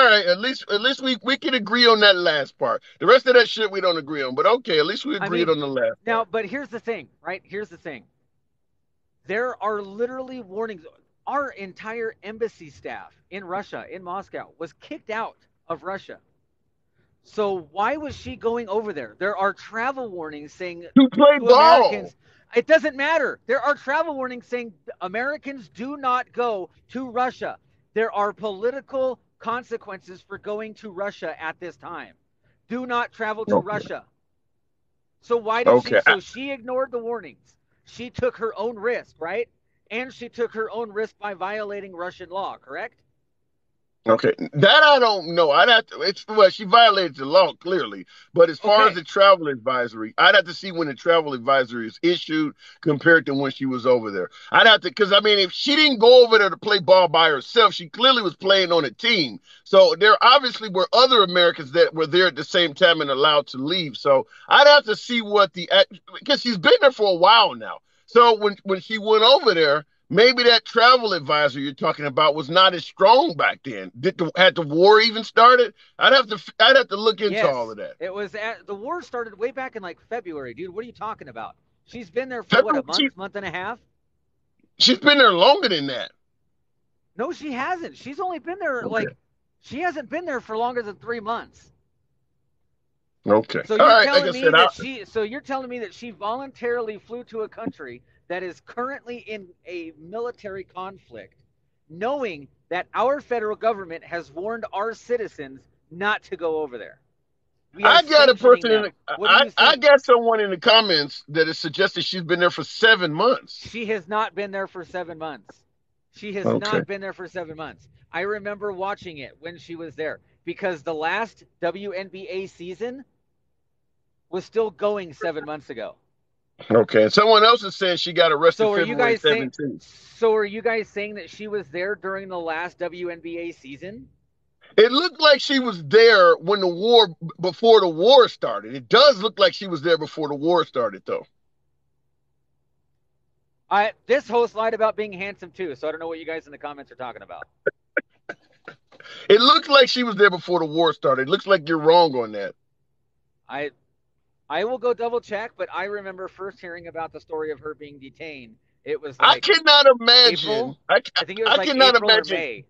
right. At least we can agree on that last part. The rest of that shit we don't agree on. But okay, at least we agreed on the last now, part. But here's the thing, right? Here's the thing. There are literally warnings. Our entire embassy staff in Russia, in Moscow, was kicked out of Russia. So why was she going over there? There are travel warnings saying to play ball. Americans, it doesn't matter. There are travel warnings saying Americans do not go to Russia. There are political consequences for going to Russia at this time. Do not travel to Russia. So why did Okay. so she ignored the warnings. She took her own risk, right? And she took her own risk by violating Russian law, correct? Okay, that I don't know. I'd have to. It's well, she violated the law clearly, but as far as Okay. the travel advisory, I'd have to see when the travel advisory is issued compared to when she was over there. I'd have to, because I mean, if she didn't go over there to play ball by herself, she clearly was playing on a team. So there obviously were other Americans that were there at the same time and allowed to leave. So I'd have to see what because she's been there for a while now. So when she went over there. Maybe that travel advisor you're talking about was not as strong back then. Had the war even started? I'd have to look into all Yes. of that. It was the war started way back in like February, dude. What are you talking about? She's been there for what, February, a month and a half? she's been there longer than that. No, she hasn't. She's only been there Okay. she hasn't been there for longer than 3 months. Okay. So All you're right. Like telling I me said, that you're telling me that she voluntarily flew to a country that is currently in a military conflict, knowing that our federal government has warned our citizens not to go over there. We are I got a sanctioning person them. What do you I think? got someone in the comments that has suggested she's been there for 7 months. She has not been there for 7 months. She has Okay. not been there for 7 months. I remember watching it when she was there because the last WNBA season was still going 7 months ago. Okay. And someone else is saying she got arrested So are you February guys saying? 17th. So are you guys saying that she was there during the last WNBA season? It looked like she was there before the war started. It does look like she was there before the war started, though. This host lied about being handsome too, so I don't know what you guys in the comments are talking about. It looks like she was there before the war started. It looks like you're wrong on that. I will go double check, but I remember first hearing about the story of her being detained. It was I like cannot imagine. April. I I think it was I like cannot April or imagine. May.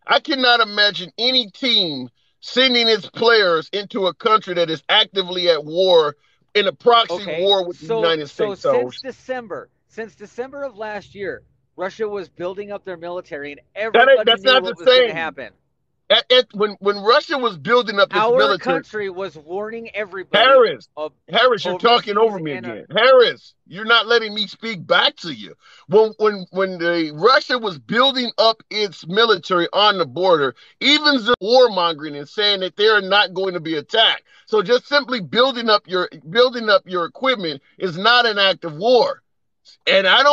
I cannot imagine any team sending its players into a country that is actively at war in a proxy Okay, war with the United States. So since December of last year, Russia was building up their military, and everybody that's knew not the what was going to same. happen. When Russia was building up its Our military, country was warning everybody. Harris, you're talking over me again. Harris, you're not letting me speak back to you. When the Russia was building up its military on the border, even the warmongering and saying that they're not going to be attacked. So just simply building up your equipment is not an act of war. And I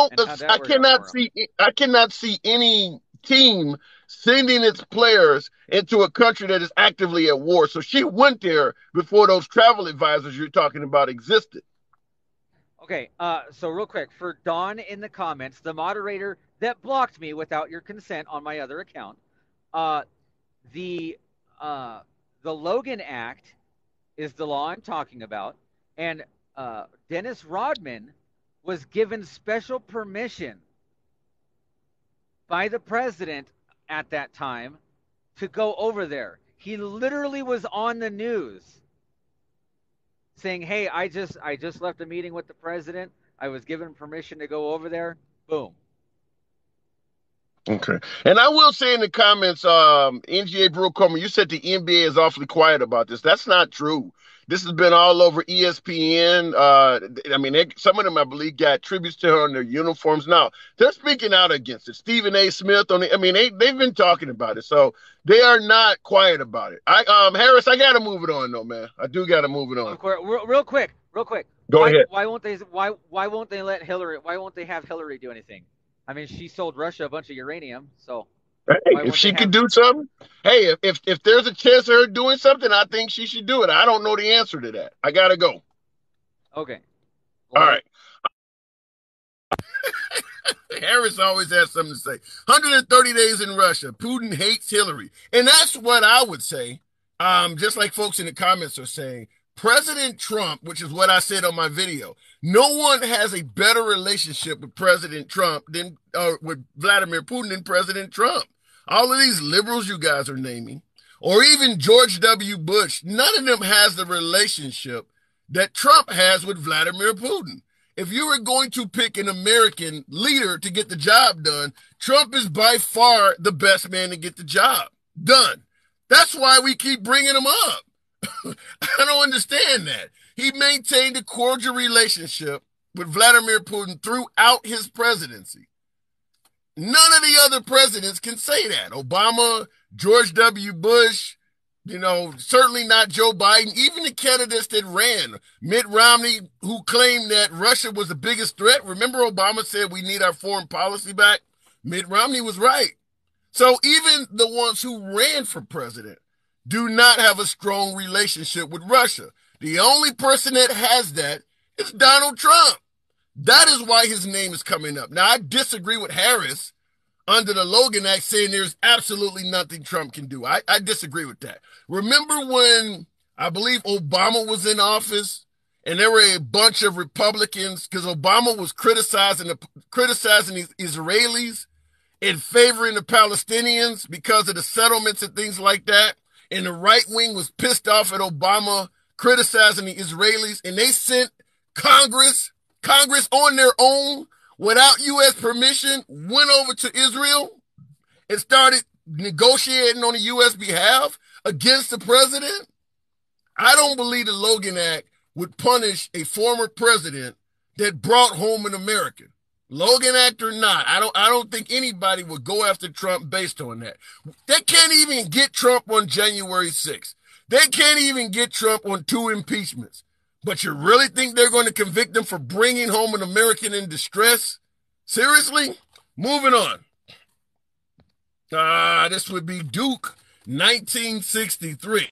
cannot see any team sending its players into a country that is actively at war. So she went there before those travel advisors you're talking about existed. Okay, so real quick, for Dawn in the comments, the moderator that blocked me without your consent on my other account, the Logan Act is the law I'm talking about, and Dennis Rodman was given special permission by the president at that time to go over there. He literally was on the news saying, "Hey, I just left a meeting with the president. I was given permission to go over there." Boom. Okay. And I will say in the comments, NGA Brewcomer, you said the NBA is awfully quiet about this. That's not true. This has been all over ESPN. I mean, some of them, I believe, got tributes to her on their uniforms. Now, they're speaking out against it. Stephen A. Smith, they've been talking about it. So they are not quiet about it. Harris, I got to move it on, though, man. I do got to move it on. Real quick. Go ahead. Why won't they let Hillary, why won't they have Hillary do anything? I mean, she sold Russia a bunch of uranium, so. Hey, if she could do something, hey, if there's a chance of her doing something, I think she should do it. I don't know the answer to that. I gotta go. Okay. All right. Harris always has something to say. 130 days in Russia. Putin hates Hillary. And that's what I would say. Just like folks in the comments are saying, President Trump, which is what I said on my video, no one has a better relationship with President Trump with Vladimir Putin than President Trump. All of these liberals you guys are naming, or even George W. Bush, none of them has the relationship that Trump has with Vladimir Putin. If you were going to pick an American leader to get the job done, Trump is by far the best man to get the job done. That's why we keep bringing him up. I don't understand that. He maintained a cordial relationship with Vladimir Putin throughout his presidency. None of the other presidents can say that. Obama, George W. Bush, certainly not Joe Biden. Even the candidates that ran, Mitt Romney, who claimed that Russia was the biggest threat. Remember Obama said we need our foreign policy back? Mitt Romney was right. So even the ones who ran for president do not have a strong relationship with Russia. The only person that has that is Donald Trump. That is why his name is coming up. Now, I disagree with Harris under the Logan Act saying there's absolutely nothing Trump can do. I disagree with that. Remember when I believe Obama was in office and there were a bunch of Republicans because Obama was criticizing the Israelis and favoring the Palestinians because of the settlements and things like that. And the right wing was pissed off at Obama criticizing the Israelis, and they sent Congress on their own without U.S. permission went over to Israel and started negotiating on the U.S. behalf against the president. I don't believe the Logan Act would punish a former president that brought home an American. Logan Act or not, I don't think anybody would go after Trump based on that. They can't even get Trump on January 6th. They can't even get Trump on 2 impeachments. But you really think they're going to convict him for bringing home an American in distress? Seriously? Moving on. This would be Duke, 1963.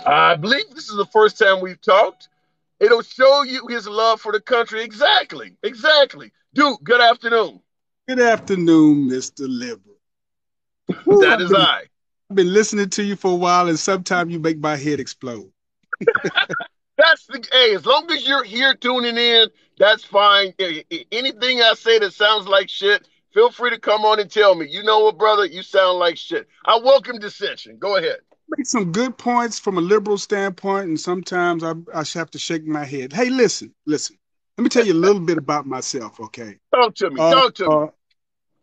I believe this is the first time we've talked. It'll show you his love for the country. Exactly. Duke, good afternoon. Good afternoon, Mr. Liberal. That is I. I've been listening to you for a while, and sometimes you make my head explode. Hey, as long as you're here tuning in, that's fine. Anything I say that sounds like shit, feel free to come on and tell me. You know what, brother? You sound like shit. I welcome dissension. Go ahead. Make some good points from a liberal standpoint, and sometimes I have to shake my head. Hey, listen. Let me tell you a little bit about myself, okay? Talk to me.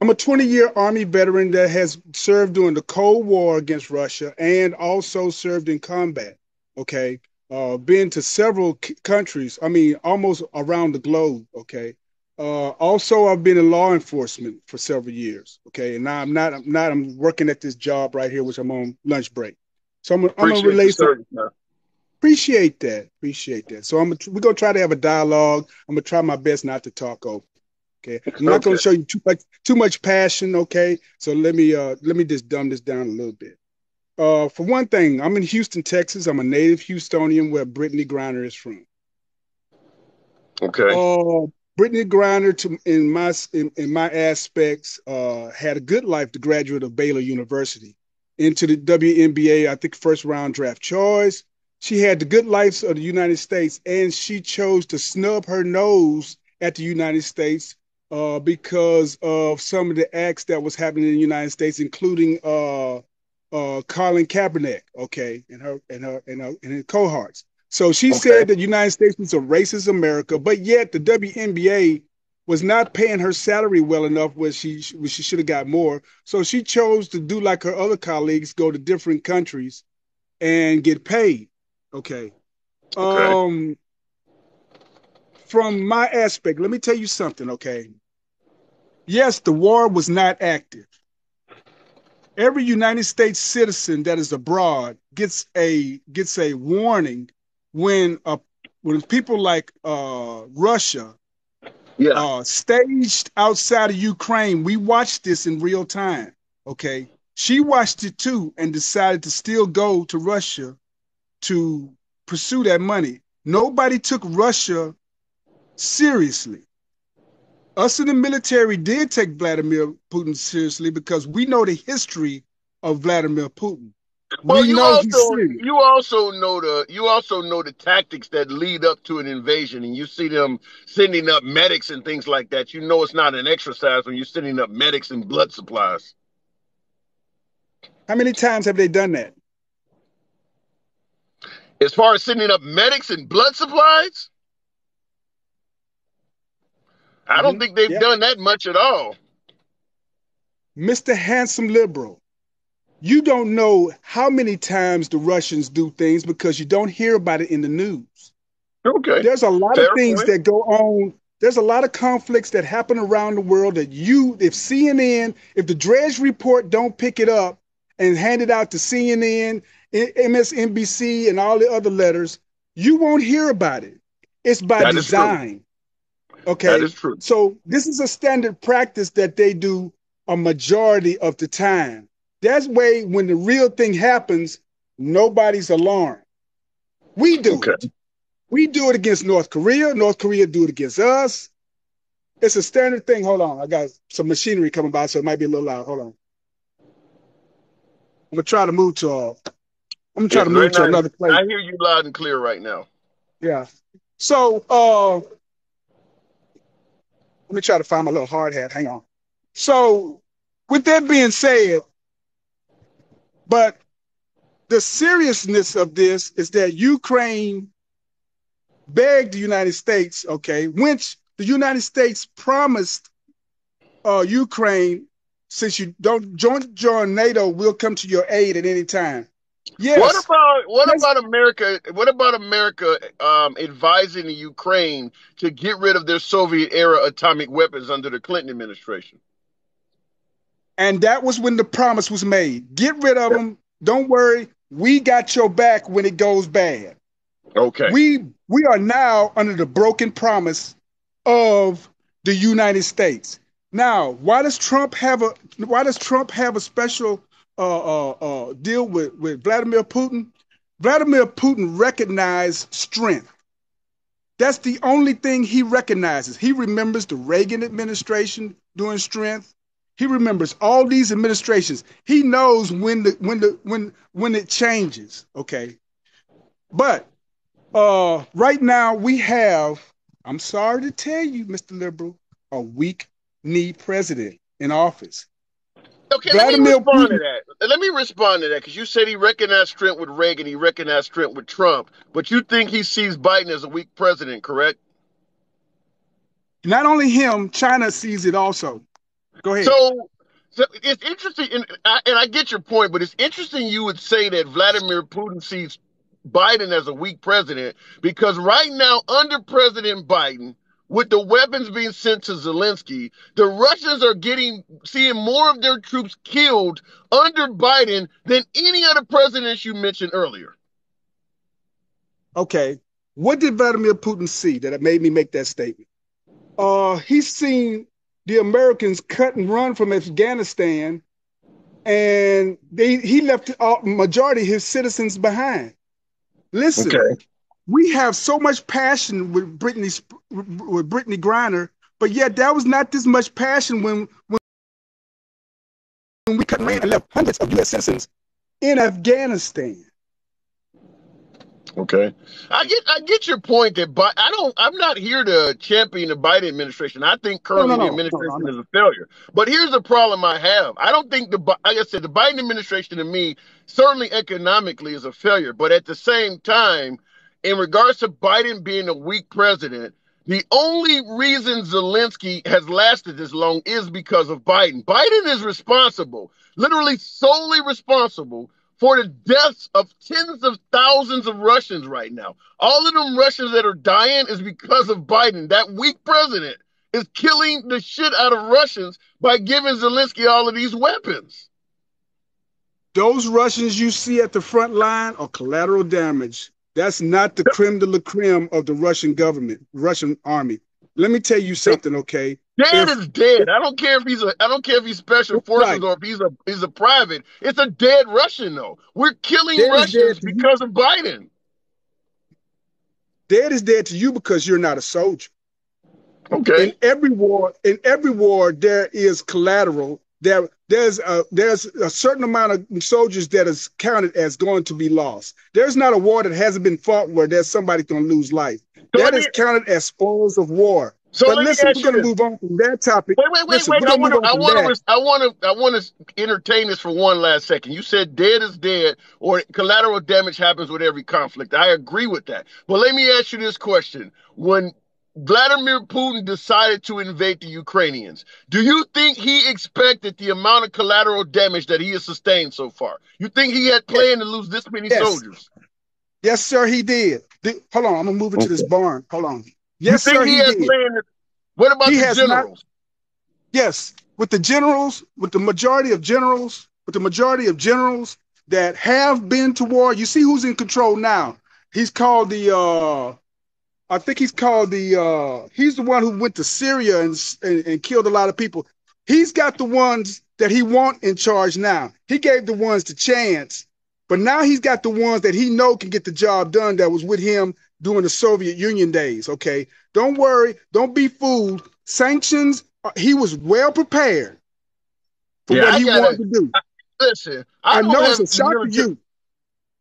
I'm a 20-year Army veteran that has served during the Cold War against Russia and also served in combat, okay? Been to several countries, almost around the globe, okay? Also, I've been in law enforcement for several years, okay? And now I'm working at this job right here, which I'm on lunch break. So I'm gonna relate some. Appreciate that. So we're gonna try to have a dialogue. I'm gonna try my best not to talk over. Okay. I'm not gonna show you too much passion, okay? So let me just dumb this down a little bit. For one thing, I'm in Houston, Texas. I'm a native Houstonian where Brittney Griner is from. Okay. Brittney Griner, in my aspects, had a good life, the graduate of Baylor University, into the WNBA, I think first round draft choice. She had the good life of the United States, and she chose to snub her nose at the United States because of some of the acts that was happening in the United States, including Colin Kaepernick, okay, and her cohorts. So she said that the United States was a racist America, but yet the WNBA was not paying her salary well enough where she should have got more. So she chose to do like her other colleagues, go to different countries and get paid. Okay. From my aspect, let me tell you something, okay? Yes, the war was not active. Every United States citizen that is abroad gets a warning when people like Russia staged outside of Ukraine. We watched this in real time. Okay, she watched it too and decided to still go to Russia to pursue that money. Nobody took Russia seriously. Us in the military did take Vladimir Putin seriously because we know the history of Vladimir Putin. Well, you also know the tactics that lead up to an invasion, and you see them sending up medics and things like that. You know it's not an exercise when you're sending up medics and blood supplies. How many times have they done that? As far as sending up medics and blood supplies? I don't think they've done that much at all. Mr. Handsome Liberal, You don't know how many times the Russians do things because you don't hear about it in the news. Okay. There's a lot Fair of things point. that go on. There's a lot of conflicts that happen around the world that if CNN, if the Dredge Report don't pick it up and hand it out to CNN, MSNBC, and all the other letters, you won't hear about it. It's by That is true. design. Okay. That is true. So this is a standard practice that they do a majority of the time. That's way when the real thing happens, nobody's alarmed. We do it. We do it against North Korea. North Korea do it against us. It's a standard thing. Hold on. I got some machinery coming by, so it might be a little loud. Hold on. I'm gonna try to move to another place. I hear you loud and clear right now. Yeah. So let me try to find my little hard hat. Hang on. So with that being said, but the seriousness of this is that Ukraine begged the United States, okay, which the United States promised Ukraine, since you don't join NATO, we'll come to your aid at any time. Yes. What about America? What about America advising the Ukraine to get rid of their Soviet era atomic weapons under the Clinton administration? And that was when the promise was made. Get rid of them. Don't worry. We got your back when it goes bad. Okay. We are now under the broken promise of the United States. Now, why does Trump have a special deal with Vladimir Putin? Vladimir Putin recognized strength. That's the only thing he recognizes. He remembers the Reagan administration doing strength. He remembers all these administrations. He knows when it changes. Okay, but right now we have, I'm sorry to tell you, Mr. Liberal, a weak-kneed president in office. Okay, let me respond to that because you said he recognized strength with Reagan, he recognized strength with Trump, but you think he sees Biden as a weak president, correct? Not only him, China sees it also. Go ahead. So it's interesting, and I get your point, but it's interesting you would say that Vladimir Putin sees Biden as a weak president because right now, under President Biden, with the weapons being sent to Zelensky, the Russians are seeing more of their troops killed under Biden than any other presidents you mentioned earlier. Okay, what did Vladimir Putin see that made me make that statement? He's seen the Americans cut and run from Afghanistan, and he left a majority of his citizens behind. Listen, okay. We have so much passion with Brittney Griner, but yet that was not this much passion when we cut and ran and left hundreds of U.S. citizens in Afghanistan. Okay, I get your point that, but I'm not here to champion the Biden administration. I think currently the administration is a failure. But here's the problem I have. I don't think like I said, the Biden administration to me certainly economically is a failure. But at the same time, in regards to Biden being a weak president, the only reason Zelensky has lasted this long is because of Biden. Biden is responsible, literally solely responsible, for the deaths of tens of thousands of Russians right now. All of them Russians that are dying is because of Biden. That weak president is killing the shit out of Russians by giving Zelensky all of these weapons. Those Russians you see at the front line are collateral damage. That's not the creme de la creme of the Russian government, Russian army. Let me tell you something, okay? Dead is dead. I don't care if he's special forces or if he's a private. It's a dead Russian though. We're killing Russians because of Biden. Dead is dead to you because you're not a soldier. Okay. In every war there is collateral. There's a certain amount of soldiers that is counted as going to be lost. There's not a war that hasn't been fought where there's somebody going to lose life. That is counted as spoils of war. So but listen, we're going to move on from that topic. Wait. Listen, I want to entertain this for one last second. You said dead is dead or collateral damage happens with every conflict. I agree with that. But let me ask you this question. When Vladimir Putin decided to invade the Ukrainians, do you think he expected the amount of collateral damage that he has sustained so far? You think he had planned to lose this many Yes. soldiers? Yes, sir, he did. Hold on, I'm gonna move into this barn. Hold on. You Yes, think sir, he he had did. planned? What about He the has not. generals? Yes, with the generals, with the majority of generals that have been to war. You see who's in control now. He's called the I think he's called the he's the one who went to Syria and killed a lot of people. He's got the ones that he want in charge now. He gave the ones the chance, but now he's got the ones that he know can get the job done that was with him during the Soviet Union days. Okay, don't worry, don't be fooled. Sanctions, he was well prepared for what he wanted to do. Listen, I don't know have it's a shock to you.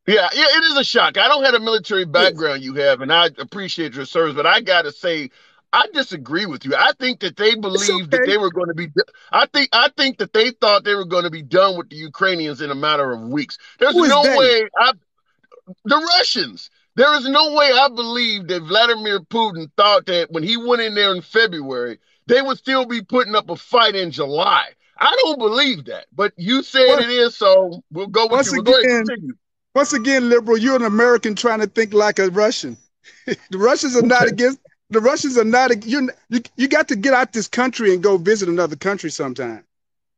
Yeah, it is a shock. I don't have a military background you have, and I appreciate your service, but I gotta say, I disagree with you. I think that they believed that they were going to be. I think that they thought they were going to be done with the Ukrainians in a matter of weeks. There's Who is no they? way. The Russians. There is no way I believe that Vladimir Putin thought that when he went in there in February, they would still be putting up a fight in July. I don't believe that, but you said it is, so we'll go with you. We'll go ahead and continue. Once again, liberal, you're an American trying to think like a Russian. The Russians are not against. The Russians are not. You got to get out this country and go visit another country sometime.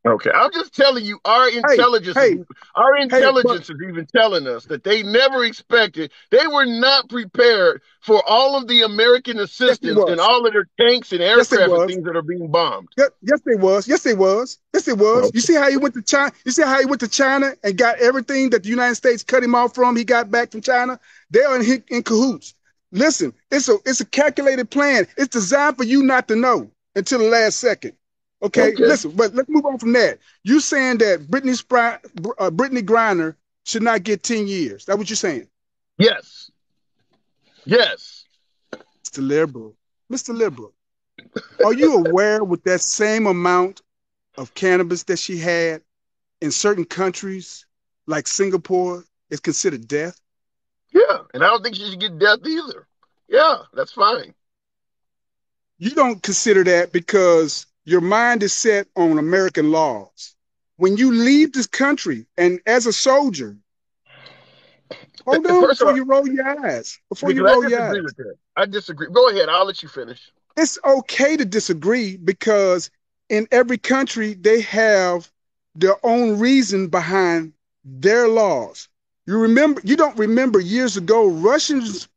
Okay, I'm just telling you, our intelligence is even telling us that they never expected, they were not prepared for all of the American assistance and all of their tanks and aircraft and things that are being bombed. Yes, they was. Okay. You see how he went to China? You see how he went to China and got everything that the United States cut him off from? He got back from China. They are in cahoots. Listen, it's a calculated plan. It's designed for you not to know until the last second. Okay, listen, but let's move on from that. You saying that Brittney Griner should not get 10 years. That's what you're saying? Yes. Mr. Liberal, are you aware with that same amount of cannabis that she had in certain countries, like Singapore, is considered death? Yeah, and I don't think she should get death either. Yeah, that's fine. You don't consider that because your mind is set on American laws. When you leave this country and as a soldier, hold on before you roll your eyes. I disagree. Go ahead. I'll let you finish. It's okay to disagree because in every country, they have their own reason behind their laws. You don't remember years ago, Russians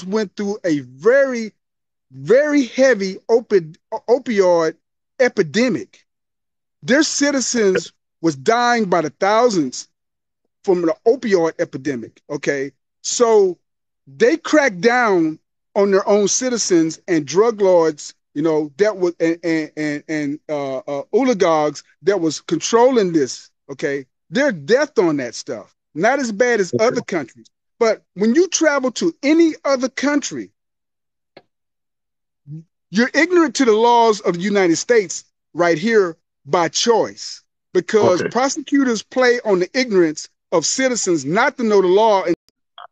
went through a very, very heavy opioid epidemic. Their citizens was dying by the thousands from the opioid epidemic. Okay, so they cracked down on their own citizens and drug lords, that was and oligarchs that was controlling this. Okay, they're death on that stuff. Not as bad as other countries, but when you travel to any other country, you're ignorant to the laws of the United States right here by choice because prosecutors play on the ignorance of citizens not to know the law.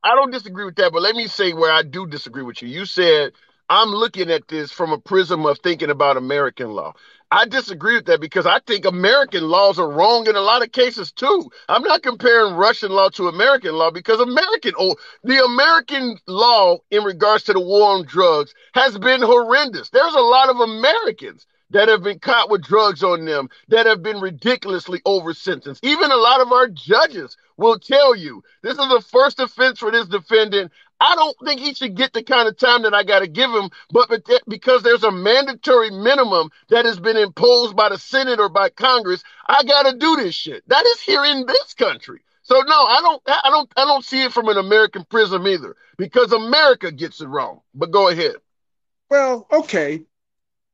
I don't disagree with that, but let me say where I do disagree with you. You said, I'm looking at this from a prism of thinking about American law. I disagree with that because I think American laws are wrong in a lot of cases too. I'm not comparing Russian law to American law because the American law in regards to the war on drugs has been horrendous. There's a lot of Americans that have been caught with drugs on them that have been ridiculously over-sentenced. Even a lot of our judges will tell you this is the first offense for this defendant. I don't think he should get the kind of time that I got to give him, but because there's a mandatory minimum that has been imposed by the Senate or by Congress, I got to do this shit. That is here in this country. So no, I don't see it from an American prism either because America gets it wrong. But go ahead. Well, okay.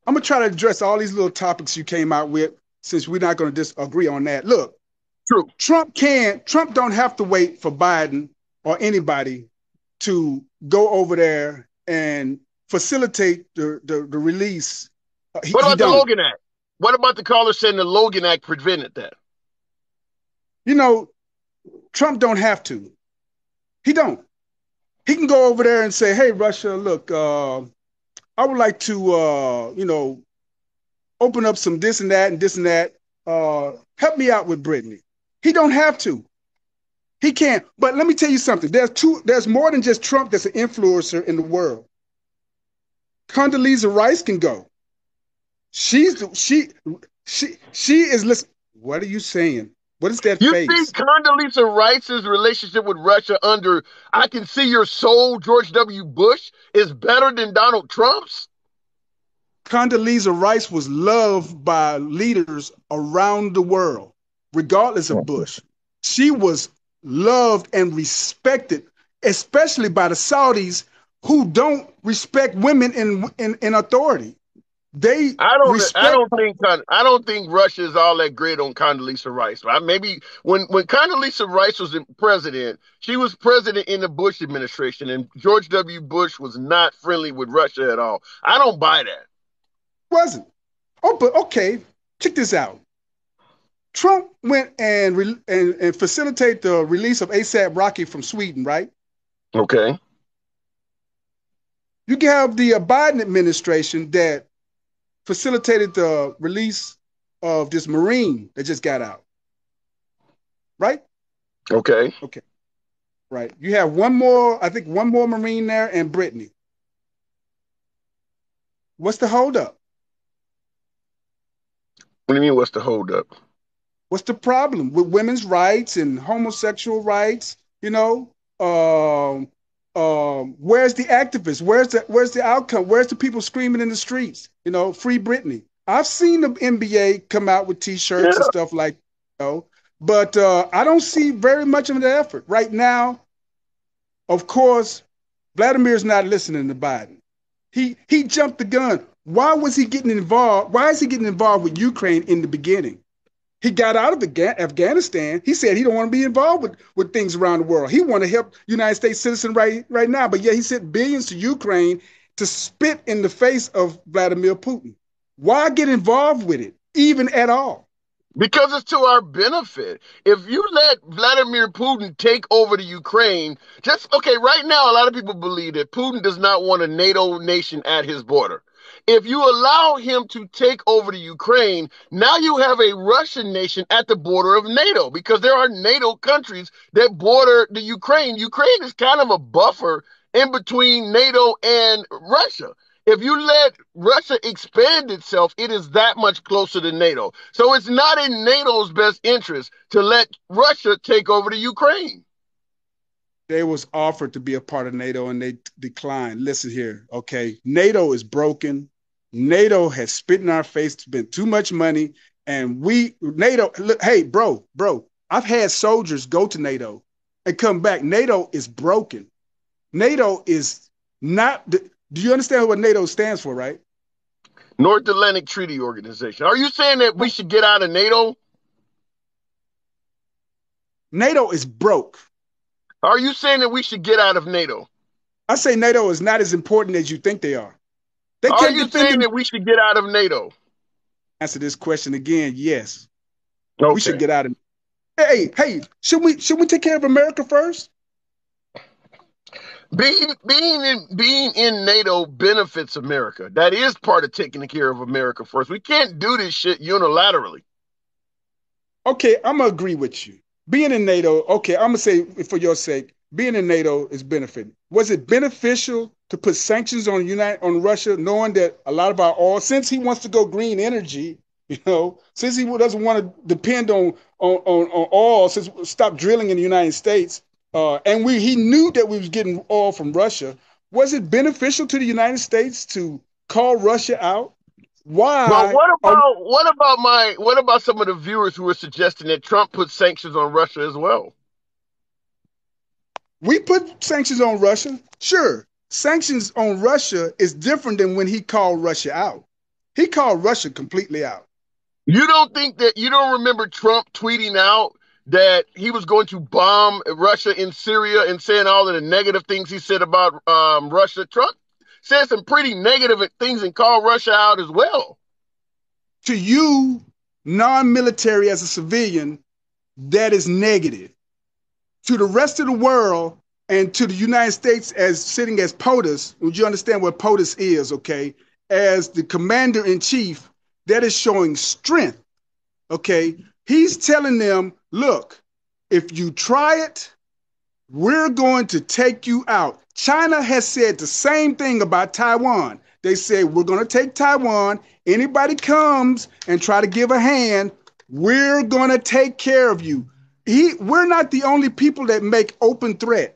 I'm gonna try to address all these little topics you came out with since we're not gonna disagree on that. Look, true. Trump don't have to wait for Biden or anybody to go over there and facilitate the release. What about the Logan Act? What about the caller saying the Logan Act prevented that? Trump don't have to. He don't. He can go over there and say, hey, Russia, look, I would like to, open up some this and that and this and that. Help me out with Brittney. He don't have to. He can't. But let me tell you something. There's more than just Trump that's an influencer in the world. Condoleezza Rice can go. She is listening. What are you saying? What is that You face? think Condoleezza Rice's relationship with Russia under "I can see your soul" George W. Bush is better than Donald Trump's? Condoleezza Rice was loved by leaders around the world, regardless of Bush. She was loved and respected, especially by the Saudis who don't respect women in authority. They I respect. don't think Russia is all that great on Condoleezza Rice. Maybe when Condoleezza Rice was president, she was president in the Bush administration, and George W. Bush was not friendly with Russia at all. I don't buy that. Wasn't. Oh, but okay, check this out. Trump went and facilitated the release of ASAP Rocky from Sweden, right? Okay. You can have the Biden administration that facilitated the release of this Marine that just got out. Right? Okay. Okay. Right. You have one more Marine there and Brittney. What's the holdup? What do you mean, what's the holdup? What's the problem with women's rights and homosexual rights? Where's the activists? Where's the outcome? Where's the people screaming in the streets? Free Brittney. I've seen the NBA come out with T-shirts and stuff like that, but I don't see very much of an effort right now. Of course, Vladimir's not listening to Biden. He jumped the gun. Why was he getting involved? Why is he getting involved with Ukraine in the beginning? He got out of Afghanistan. He said he don't want to be involved with things around the world. He want to help United States citizens right now. But yeah, he sent billions to Ukraine to spit in the face of Vladimir Putin. Why get involved with it, even at all? Because it's to our benefit. If you let Vladimir Putin take over the Ukraine, right now, a lot of people believe that Putin does not want a NATO nation at his border. If you allow him to take over the Ukraine, now you have a Russian nation at the border of NATO, because there are NATO countries that border the Ukraine. Ukraine is kind of a buffer in between NATO and Russia. If you let Russia expand itself, it is that much closer to NATO. So it's not in NATO's best interest to let Russia take over the Ukraine. They was offered to be a part of NATO and they declined. Listen here, okay? NATO is broken. NATO has spit in our face, spent too much money, and hey, bro, I've had soldiers go to NATO and come back. NATO is broken. NATO is not. Do you understand what NATO stands for, right? North Atlantic Treaty Organization. Are you saying that we should get out of NATO? NATO is broke. Are you saying that we should get out of NATO? I say NATO is not as important as you think they are. Are you saying that we should get out of NATO? Answer this question again. Yes. Okay. We should get out of. Hey, should we take care of America first? Being in NATO benefits America. That is part of taking care of America first. We can't do this shit unilaterally. Okay, I'm gonna agree with you. Being in NATO, okay, I'm gonna say for your sake, being in NATO is benefiting. Was it beneficial to put sanctions on Russia, knowing that a lot of our oil, since he wants to go green energy, since he doesn't want to depend on oil, since stop drilling in the United States, and he knew that we was getting oil from Russia. Was it beneficial to the United States to call Russia out? Why? Well, what about some of the viewers who are suggesting that Trump put sanctions on Russia as well? We put sanctions on Russia. Sure. Sanctions on Russia is different than when he called Russia out. He called Russia completely out. You don't remember Trump tweeting out that he was going to bomb Russia in Syria and saying all of the negative things he said about Russia? Trump said some pretty negative things and called Russia out as well. To you, non-military as a civilian, that is negative. To the rest of the world, and to the United States as sitting as POTUS. Would you understand what POTUS is? Okay, as the commander in chief, that is showing strength. Okay, he's telling them, look, if you try it, we're going to take you out. China has said the same thing about Taiwan. They say, we're going to take Taiwan. Anybody comes and try to give a hand, we're going to take care of you. We're not the only people that make open threats.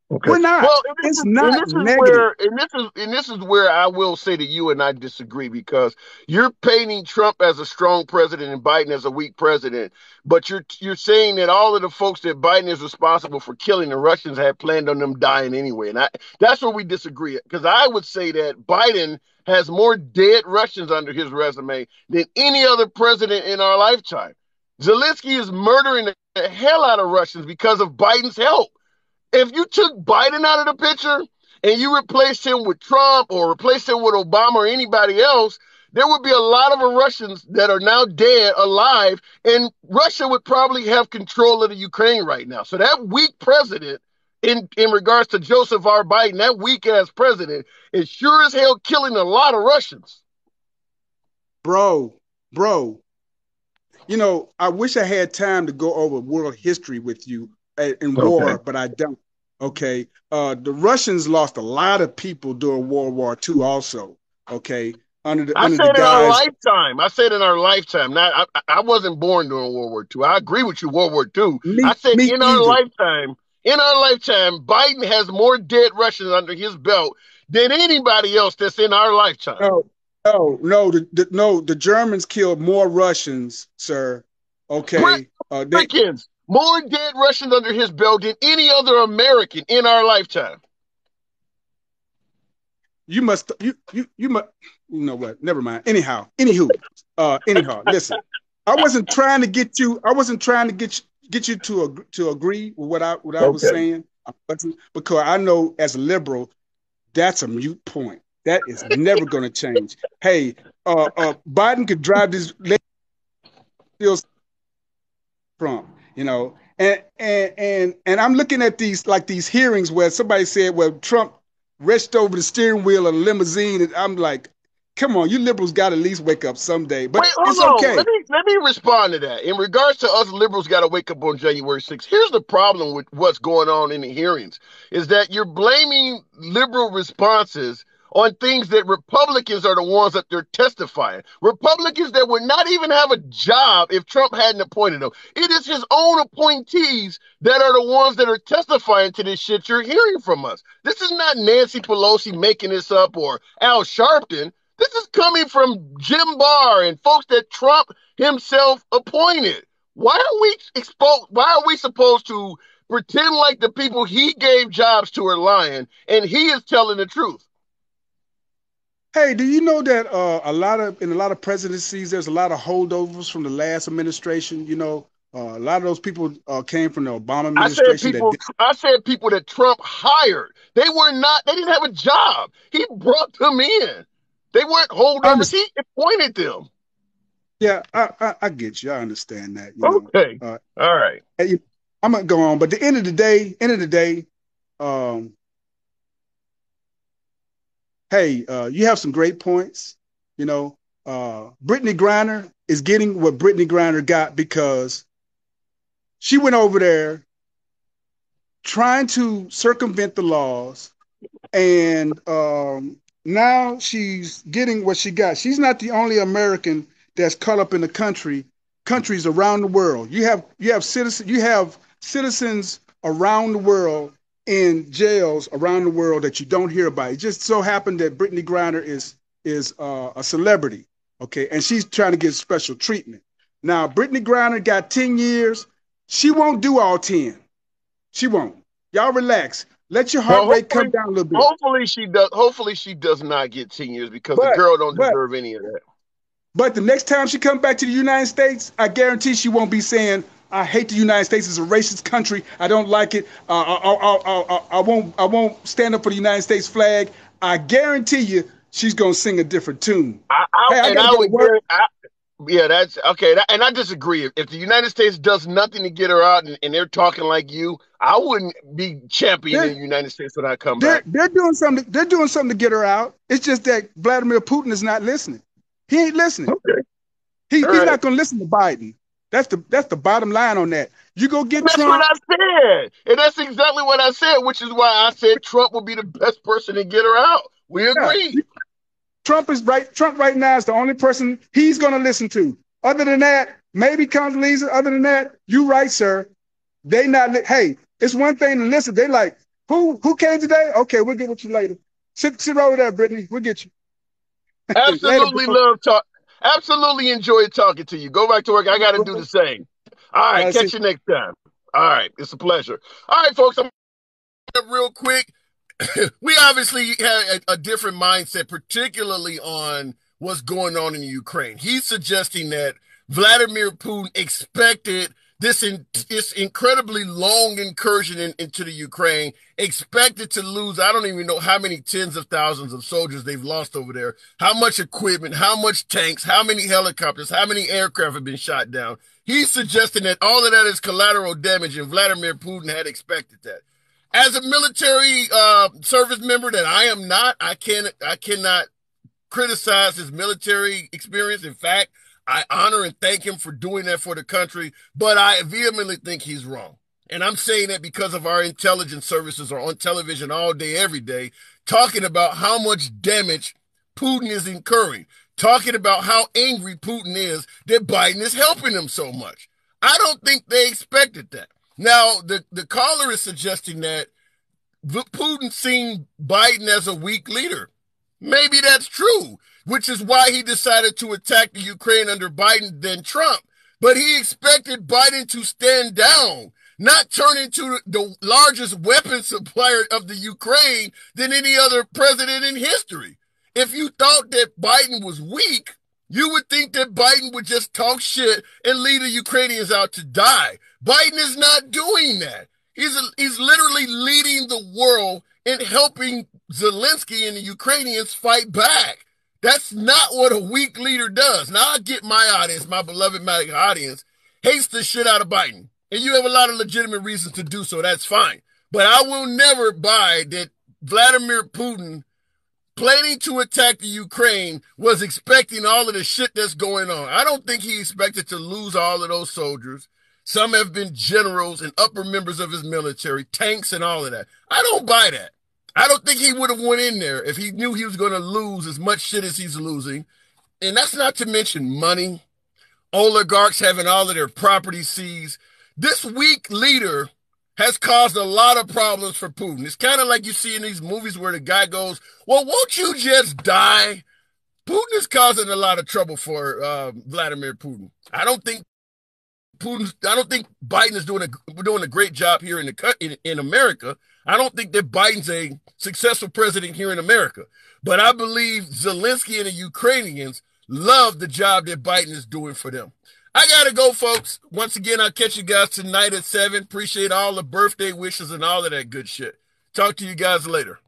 Okay. We're not. Well, It's not negative. This is where I will say that you and I disagree, because you're painting Trump as a strong president and Biden as a weak president, but you're saying that all of the folks that Biden is responsible for killing the Russians had planned on them dying anyway, and that's where we disagree. Because I would say that Biden has more dead Russians under his resume than any other president in our lifetime. Zelensky is murdering the hell out of Russians because of Biden's help. If you took Biden out of the picture and you replaced him with Trump or replaced him with Obama or anybody else, there would be a lot of Russians that are now dead, alive, and Russia would probably have control of the Ukraine right now. So that weak president, in regards to Joseph R. Biden, that weak-ass president is sure as hell killing a lot of Russians. Bro, you know, I wish I had time to go over world history with you in war, but I don't. Okay. The Russians lost a lot of people during World War II also. Okay. I said in our lifetime. I said in our lifetime. Not, I wasn't born during World War II. I agree with you, World War II. I said in our lifetime, Biden has more dead Russians under his belt than anybody else that's in our lifetime. No. The Germans killed more Russians, sir. Okay. More dead Russians under his belt than any other American in our lifetime. You must. You know what? Never mind. Anyhow, listen. I wasn't trying to get you. I wasn't trying to get you to agree with what I was saying. Because I know as a liberal, that's a moot point. That is never going to change. Hey, Biden could drive this Trump. You know, and I'm looking at these hearings where somebody said, well, Trump reached over the steering wheel of a limousine, and I'm like, come on, you liberals got to at least wake up someday. But it's okay. Let me respond to that. In regards to us liberals got to wake up on January 6th, here's the problem with what's going on in the hearings, is that you're blaming liberal responses on things that Republicans are the ones that they're testifying. Republicans that would not even have a job if Trump hadn't appointed them. It is his own appointees that are the ones that are testifying to this shit you're hearing from us. This is not Nancy Pelosi making this up or Al Sharpton. This is coming from Jim Barr and folks that Trump himself appointed. Why are we supposed to pretend like the people he gave jobs to are lying and he is telling the truth? Hey, do you know that in a lot of presidencies, there's a lot of holdovers from the last administration? You know, a lot of those people came from the Obama administration. I said people that Trump hired. They didn't have a job. He brought them in. They weren't holdovers. He appointed them. Yeah, I get you. I understand that. Okay. All right. I'm gonna go on, but at the end of the day, hey, you have some great points. You know, Brittney Griner is getting what Brittney Griner got because she went over there trying to circumvent the laws, and now she's getting what she got. She's not the only American that's caught up in the countries around the world. You have citizens around the world in jails around the world that you don't hear about. It just so happened that Brittney Griner is a celebrity, okay, and she's trying to get special treatment. Now, Brittney Griner got 10 years. She won't do all 10. She won't. Y'all relax. Let your heart rate come down a little bit. Hopefully she does not get 10 years because the girl don't deserve any of that. But the next time she comes back to the United States, I guarantee she won't be saying, I hate the United States. It's a racist country. I don't like it. I won't stand up for the United States flag. I guarantee you she's going to sing a different tune. Yeah, that's okay. And I disagree. If the United States does nothing to get her out, and they're talking like you, I wouldn't be championing They're, the United States when I come they're back. they're doing something. They're doing something to get her out. It's just that Vladimir Putin is not listening. He ain't listening. Okay. All He's right. not going to listen to Biden. That's the bottom line on that. You go get That's Trump. what I said. And that's exactly what I said, which is why I said Trump would be the best person to get her out. We Yeah, agreed. Trump is right. Trump right now is the only person he's going to listen to. Other than that, maybe Condoleezza. Other than that, you right, sir. They not. Hey, it's one thing to listen. They like who came today? Okay, we'll get with you later. Sit over there, Brittany. We'll get you later, Absolutely bro. love talk. Absolutely enjoyed talking to you. Go back to work. I got to do the same. All right. Catch you next time. All right. It's a pleasure. All right, folks. I'm real quick. We obviously had a different mindset, particularly on what's going on in Ukraine. He's suggesting that Vladimir Putin expected this incredibly long incursion into the Ukraine, expected to lose, I don't even know how many tens of thousands of soldiers they've lost over there, how much equipment, how much tanks, how many helicopters, how many aircraft have been shot down. He's suggesting that all of that is collateral damage, and Vladimir Putin had expected that. As a military service member that I am not, I cannot criticize his military experience. In fact, I honor and thank him for doing that for the country, but I vehemently think he's wrong. And I'm saying that because of our intelligence services are on television all day, every day, talking about how much damage Putin is incurring, talking about how angry Putin is that Biden is helping him so much. I don't think they expected that. Now, the caller is suggesting that Putin seen Biden as a weak leader. Maybe that's true, which is why he decided to attack the Ukraine under Biden than Trump. But he expected Biden to stand down, not turn into the largest weapon supplier of the Ukraine than any other president in history. If you thought that Biden was weak, you would think that Biden would just talk shit and leave the Ukrainians out to die. Biden is not doing that. He's literally leading the world in helping Zelensky and the Ukrainians fight back. That's not what a weak leader does. Now, I get my audience, my beloved MAGA audience, hates the shit out of Biden. And you have a lot of legitimate reasons to do so. That's fine. But I will never buy that Vladimir Putin, planning to attack the Ukraine, was expecting all of the shit that's going on. I don't think he expected to lose all of those soldiers. Some have been generals and upper members of his military, tanks and all of that. I don't buy that. I don't think he would have went in there if he knew he was going to lose as much shit as he's losing. And that's not to mention money, oligarchs having all of their property seized. This weak leader has caused a lot of problems for Putin. It's kind of like you see in these movies where the guy goes, well, won't you just die? Putin is causing a lot of trouble for Vladimir Putin. I don't think Biden is doing a great job here in America. I don't think that Biden's a successful president here in America. But I believe Zelensky and the Ukrainians love the job that Biden is doing for them. I got to go, folks. Once again, I'll catch you guys tonight at 7. Appreciate all the birthday wishes and all of that good shit. Talk to you guys later.